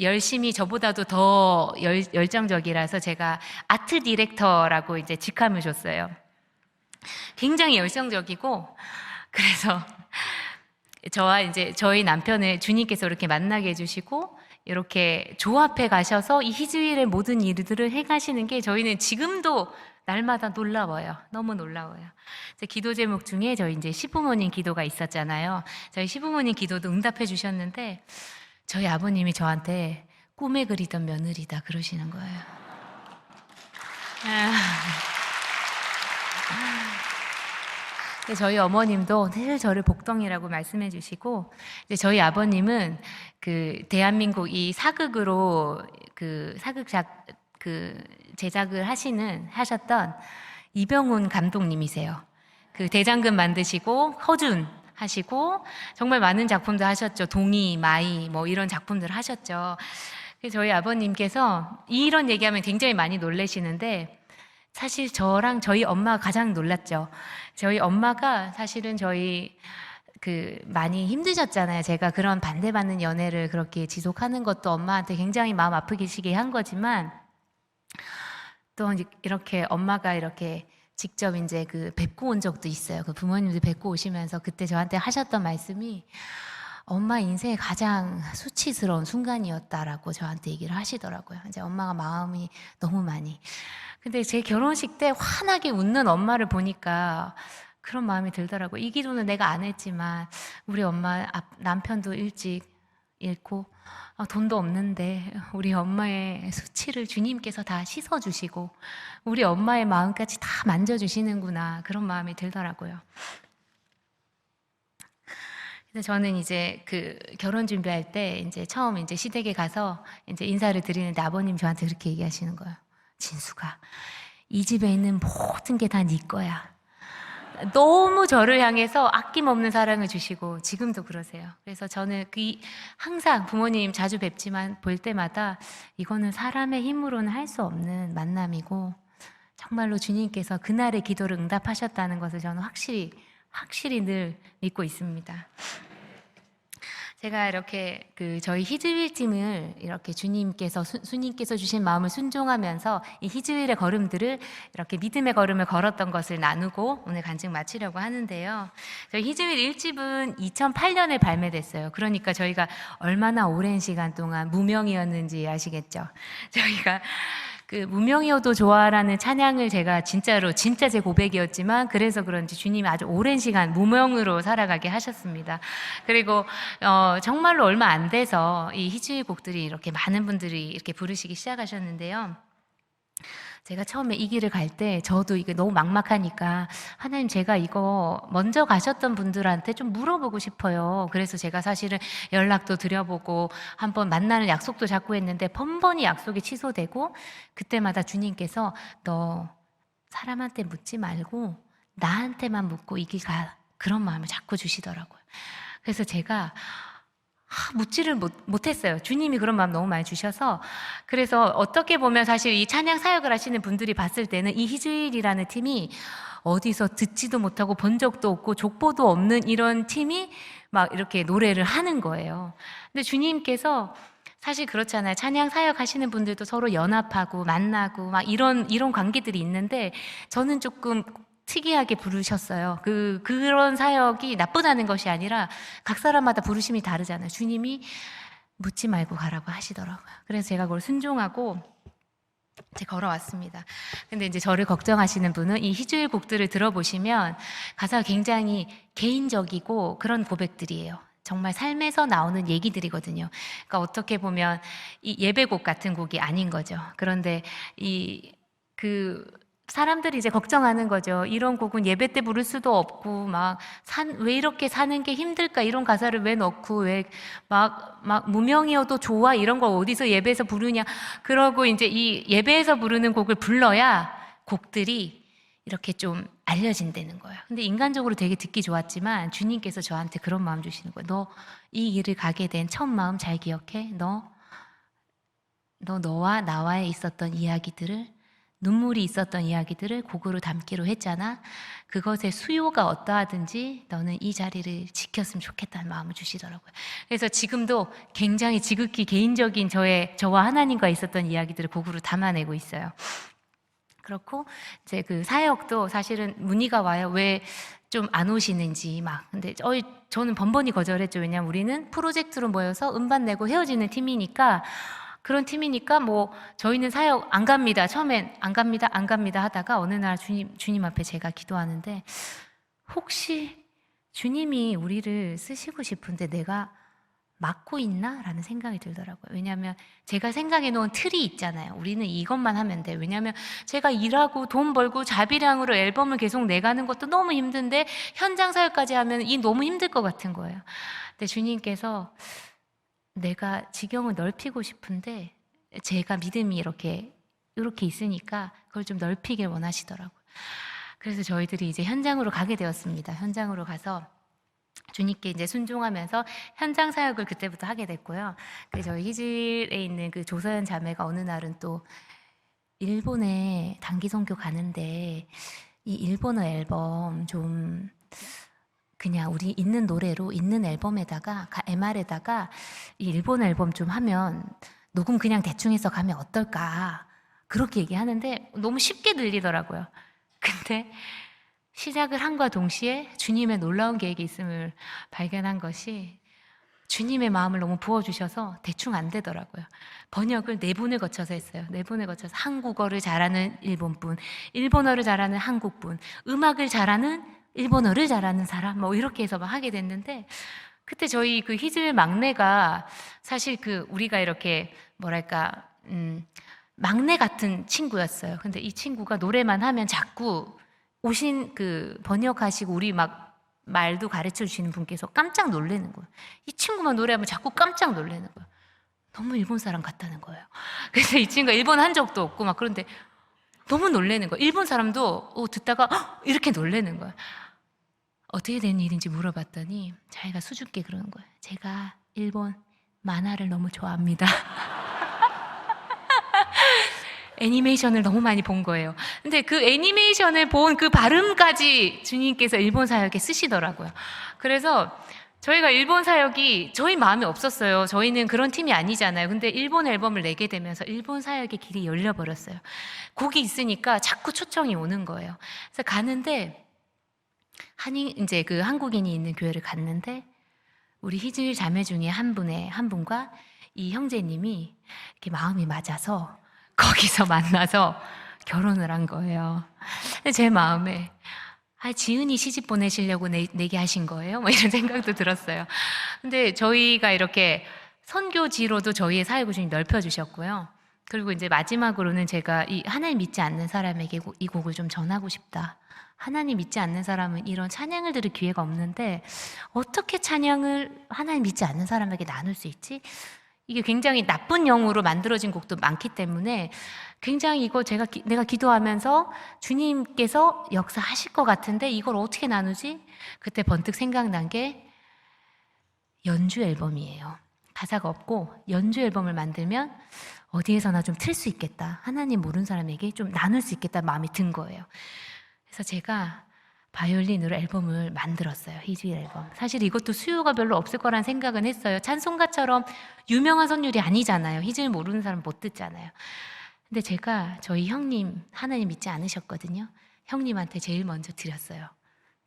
열심히 저보다도 더 열정적이라서 제가 아트 디렉터라고 이제 직함을 줬어요. 굉장히 열정적이고 그래서 저와 이제 저희 남편을 주님께서 이렇게 만나게 해주시고 이렇게 조합해 가셔서 이 히즈일의 모든 일들을 해가시는 게 저희는 지금도 날마다 놀라워요. 너무 놀라워요. 기도 제목 중에 저희 이제 시부모님 기도가 있었잖아요. 저희 시부모님 기도도 응답해 주셨는데 저희 아버님이 저한테 꿈에 그리던 며느리다 그러시는 거예요. 저희 어머님도 늘 저를 복덩이라고 말씀해 주시고 이제 저희 아버님은 그 대한민국 이 사극으로 그 사극작 그 제작을 하셨던 이병훈 감독님이세요. 그 대장금 만드시고 허준 하시고 정말 많은 작품들 하셨죠. 동이, 마이 뭐 이런 작품들 하셨죠. 그래서 저희 아버님께서 이런 얘기하면 굉장히 많이 놀라시는데 사실 저랑 저희 엄마가 가장 놀랐죠. 저희 엄마가 사실은 저희 많이 힘드셨잖아요. 제가 그런 반대받는 연애를 그렇게 지속하는 것도 엄마한테 굉장히 마음 아프게 한 거지만 또 이렇게 엄마가 이렇게 직접 이제 뵙고 온 적도 있어요. 그 부모님들 뵙고 오시면서 그때 저한테 하셨던 말씀이 엄마 인생의 가장 수치스러운 순간이었다라고 저한테 얘기를 하시더라고요. 이제 엄마가 마음이 너무 많이. 근데 제 결혼식 때 환하게 웃는 엄마를 보니까 그런 마음이 들더라고요. 이 기도는 내가 안 했지만 우리 엄마 남편도 일찍 잃고 돈도 없는데 우리 엄마의 수치를 주님께서 다 씻어주시고 우리 엄마의 마음까지 다 만져주시는구나, 그런 마음이 들더라고요. 그래서 저는 이제 그 결혼 준비할 때 이제 처음 이제 시댁에 가서 이제 인사를 드리는데 아버님 저한테 그렇게 얘기하시는 거예요. 진수가, 이 집에 있는 모든 게 다 네 거야. 너무 저를 향해서 아낌없는 사랑을 주시고 지금도 그러세요. 그래서 저는 항상 부모님 자주 뵙지만 볼 때마다 이거는 사람의 힘으로는 할 수 없는 만남이고 정말로 주님께서 그날의 기도를 응답하셨다는 것을 저는 확실히 늘 믿고 있습니다. 제가 이렇게 저희 희주일 팀을 이렇게 주님께서 주신 마음을 순종하면서 이 희주일의 걸음들을 이렇게 믿음의 걸음을 걸었던 것을 나누고 오늘 간증 마치려고 하는데요. 저희 희주일 1집은 2008년에 발매됐어요. 그러니까 저희가 얼마나 오랜 시간 동안 무명이었는지 아시겠죠? 저희가 무명이어도 좋아라는 찬양을 제가 진짜 제 고백이었지만 그래서 그런지 주님이 아주 오랜 시간 무명으로 살아가게 하셨습니다. 그리고 정말로 얼마 안 돼서 이 희주의 곡들이 이렇게 많은 분들이 이렇게 부르시기 시작하셨는데요. 제가 처음에 이 길을 갈 때 저도 이게 너무 막막하니까 하나님, 제가 이거 먼저 가셨던 분들한테 좀 물어보고 싶어요. 그래서 제가 사실은 연락도 드려보고 한번 만나는 약속도 잡고 했는데 번번이 약속이 취소되고 그때마다 주님께서 너 사람한테 묻지 말고 나한테만 묻고 이 길 가, 그런 마음을 자꾸 주시더라고요. 그래서 제가 묻지를 못했어요. 주님이 그런 마음 너무 많이 주셔서. 그래서 어떻게 보면 사실 이 찬양 사역을 하시는 분들이 봤을 때는 이 희주일이라는 팀이 어디서 듣지도 못하고 본 적도 없고 족보도 없는 이런 팀이 막 이렇게 노래를 하는 거예요. 근데 주님께서 사실 그렇잖아요. 찬양 사역 하시는 분들도 서로 연합하고 만나고 막 이런 관계들이 있는데 저는 조금 특이하게 부르셨어요. 그런 사역이 나쁘다는 것이 아니라 각 사람마다 부르심이 다르잖아요. 주님이 묻지 말고 가라고 하시더라고요. 그래서 제가 그걸 순종하고 이제 걸어왔습니다. 근데 이제 저를 걱정하시는 분은 이 희주일 곡들을 들어보시면 가사가 굉장히 개인적이고 그런 고백들이에요. 정말 삶에서 나오는 얘기들이거든요. 그러니까 어떻게 보면 이 예배곡 같은 곡이 아닌 거죠. 그런데 사람들이 이제 걱정하는 거죠. 이런 곡은 예배 때 부를 수도 없고, 왜 이렇게 사는 게 힘들까? 이런 가사를 왜 넣고, 왜 무명이어도 좋아? 이런 걸 어디서 예배에서 부르냐? 그러고 이제 이 예배에서 부르는 곡을 불러야 곡들이 이렇게 좀 알려진다는 거예요. 근데 인간적으로 되게 듣기 좋았지만 주님께서 저한테 그런 마음 주시는 거예요. 너 이 길을 가게 된 첫 마음 잘 기억해? 너와 나와의 있었던 이야기들을, 눈물이 있었던 이야기들을 곡으로 담기로 했잖아. 그것의 수요가 어떠하든지 너는 이 자리를 지켰으면 좋겠다는 마음을 주시더라고요. 그래서 지금도 굉장히 지극히 개인적인 저와 하나님과 있었던 이야기들을 곡으로 담아내고 있어요. 그렇고 이제 그 사역도 사실은 문의가 와요. 왜 좀 안 오시는지 근데 저는 번번이 거절했죠. 왜냐면 우리는 프로젝트로 모여서 음반 내고 헤어지는 팀이니까, 그런 팀이니까 저희는 사역 안 갑니다. 처음엔 안 갑니다 하다가 어느 날 주님 앞에 제가 기도하는데 혹시 주님이 우리를 쓰시고 싶은데 내가 막고 있나? 라는 생각이 들더라고요. 왜냐하면 제가 생각해 놓은 틀이 있잖아요. 우리는 이것만 하면 돼. 왜냐하면 제가 일하고 돈 벌고 자비량으로 앨범을 계속 내가는 것도 너무 힘든데 현장 사역까지 하면 너무 힘들 것 같은 거예요. 근데 주님께서 내가 지경을 넓히고 싶은데 제가 믿음이 이렇게 있으니까 그걸 좀 넓히길 원하시더라고요. 그래서 저희들이 이제 현장으로 가게 되었습니다. 현장으로 가서 주님께 이제 순종하면서 현장 사역을 그때부터 하게 됐고요. 저희 희질에 있는 그 조서연 자매가 어느 날은 또 일본에 단기 선교 가는데 이 일본어 앨범 좀 그냥 우리 있는 노래로 있는 앨범에다가 MR에다가 이 일본어 앨범 좀 하면 녹음 그냥 대충 해서 가면 어떨까, 그렇게 얘기하는데 너무 쉽게 들리더라고요. 근데 시작을 한과 동시에 주님의 놀라운 계획이 있음을 발견한 것이, 주님의 마음을 너무 부어주셔서 대충 안 되더라고요. 번역을 4분을 거쳐서 했어요. 4분을 거쳐서 한국어를 잘하는 일본분, 일본어를 잘하는 한국분, 음악을 잘하는 일본어를 잘하는 사람 뭐 이렇게 해서 막 하게 됐는데, 그때 저희 그 희질 막내가 사실 그 우리가 이렇게 뭐랄까 막내 같은 친구였어요. 근데 이 친구가 노래만 하면 자꾸 오신 그 번역하시고 우리 막 말도 가르쳐 주시는 분께서 깜짝 놀라는 거예요. 이 친구만 노래하면 자꾸 깜짝 놀라는 거예요. 너무 일본 사람 같다는 거예요. 그래서 이 친구가 일본 한 적도 없고 막 그런데 너무 놀라는 거예요. 일본 사람도 듣다가 이렇게 놀라는 거예요. 어떻게 된 일인지 물어봤더니 자기가 수줍게 그러는 거예요. 제가 일본 만화를 너무 좋아합니다. 애니메이션을 너무 많이 본 거예요. 근데 그 애니메이션을 본 그 발음까지 주님께서 일본 사역에 쓰시더라고요. 그래서 저희가 일본 사역이 저희 마음에 없었어요. 저희는 그런 팀이 아니잖아요. 근데 일본 앨범을 내게 되면서 일본 사역의 길이 열려버렸어요. 곡이 있으니까 자꾸 초청이 오는 거예요. 그래서 가는데 이제 그 한국인이 있는 교회를 갔는데 우리 희질 자매 중에 한 분과 이 형제님이 이렇게 마음이 맞아서 거기서 만나서 결혼을 한 거예요. 근데 제 마음에 지은이 시집 보내시려고 내게 하신 거예요? 뭐 이런 생각도 들었어요. 근데 저희가 이렇게 선교지로도 저희의 사역을 좀 넓혀주셨고요. 그리고 이제 마지막으로는 제가 이 하나님 믿지 않는 사람에게 이 곡을 좀 전하고 싶다. 하나님 믿지 않는 사람은 이런 찬양을 들을 기회가 없는데 어떻게 찬양을 하나님 믿지 않는 사람에게 나눌 수 있지? 이게 굉장히 나쁜 영으로 만들어진 곡도 많기 때문에 굉장히 이거 내가 기도하면서 주님께서 역사하실 것 같은데 이걸 어떻게 나누지? 그때 번뜩 생각난 게 연주 앨범이에요. 가사가 없고 연주 앨범을 만들면 어디에서나 좀 틀 수 있겠다. 하나님 모르는 사람에게 좀 나눌 수 있겠다 마음이 든 거예요. 그래서 제가 바이올린으로 앨범을 만들었어요. 희주일 앨범. 사실 이것도 수요가 별로 없을 거란 생각은 했어요. 찬송가처럼 유명한 선율이 아니잖아요. 희주일 모르는 사람 못 듣잖아요. 근데 제가 저희 형님 하나님 믿지 않으셨거든요. 형님한테 제일 먼저 드렸어요.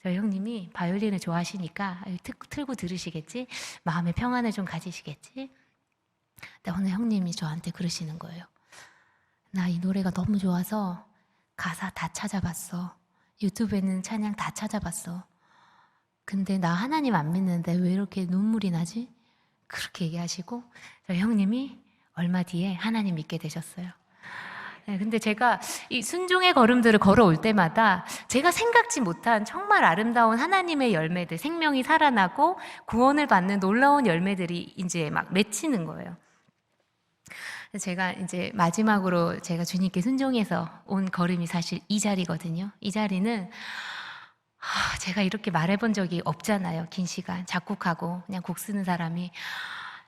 저희 형님이 바이올린을 좋아하시니까 틀고 들으시겠지? 마음의 평안을 좀 가지시겠지? 근데 오늘 형님이 저한테 그러시는 거예요. 나 이 노래가 너무 좋아서 가사 다 찾아봤어. 유튜브에는 찬양 다 찾아봤어. 근데 나 하나님 안 믿는데 왜 이렇게 눈물이 나지? 그렇게 얘기하시고 저희 형님이 얼마 뒤에 하나님 믿게 되셨어요. 네, 근데 제가 이 순종의 걸음들을 걸어올 때마다 제가 생각지 못한 정말 아름다운 하나님의 열매들, 생명이 살아나고 구원을 받는 놀라운 열매들이 이제 막 맺히는 거예요. 제가 이제 마지막으로 제가 주님께 순종해서 온 걸음이 사실 이 자리거든요. 이 자리는 제가 이렇게 말해본 적이 없잖아요. 긴 시간 작곡하고 그냥 곡 쓰는 사람이.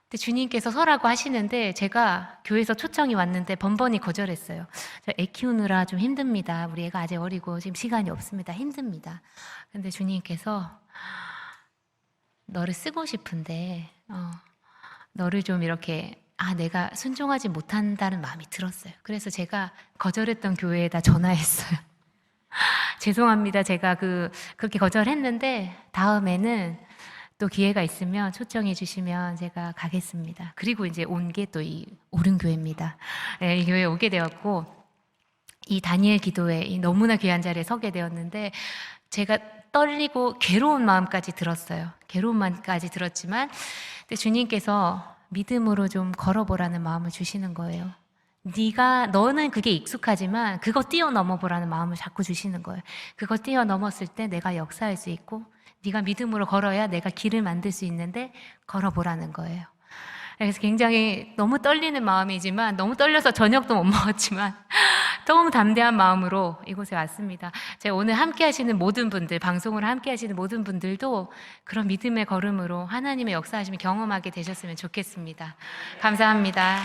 근데 주님께서 서라고 하시는데 제가 교회에서 초청이 왔는데 번번이 거절했어요. 저 애 키우느라 좀 힘듭니다. 우리 애가 아직 어리고 지금 시간이 없습니다. 힘듭니다. 근데 주님께서 너를 쓰고 싶은데 너를 좀 이렇게 내가 순종하지 못한다는 마음이 들었어요. 그래서 제가 거절했던 교회에다 전화했어요. 죄송합니다. 제가 그렇게 거절했는데 다음에는 또 기회가 있으면 초청해 주시면 제가 가겠습니다. 그리고 이제 온 게 또 이 오른교회입니다. 네, 이 교회에 오게 되었고 이 다니엘 기도회 이 너무나 귀한 자리에 서게 되었는데 제가 떨리고 괴로운 마음까지 들었어요. 괴로운 마음까지 들었지만 근데 주님께서 믿음으로 좀 걸어보라는 마음을 주시는 거예요. 너는 그게 익숙하지만 그거 뛰어넘어 보라는 마음을 자꾸 주시는 거예요. 그거 뛰어넘었을 때 내가 역사할 수 있고 네가 믿음으로 걸어야 내가 길을 만들 수 있는데 걸어보라는 거예요. 그래서 굉장히 너무 떨리는 마음이지만 너무 떨려서 저녁도 못 먹었지만 너무 담대한 마음으로 이곳에 왔습니다. 제가 오늘 함께 하시는 모든 분들, 방송을 함께 하시는 모든 분들도 그런 믿음의 걸음으로 하나님의 역사하심을 경험하게 되셨으면 좋겠습니다. 감사합니다.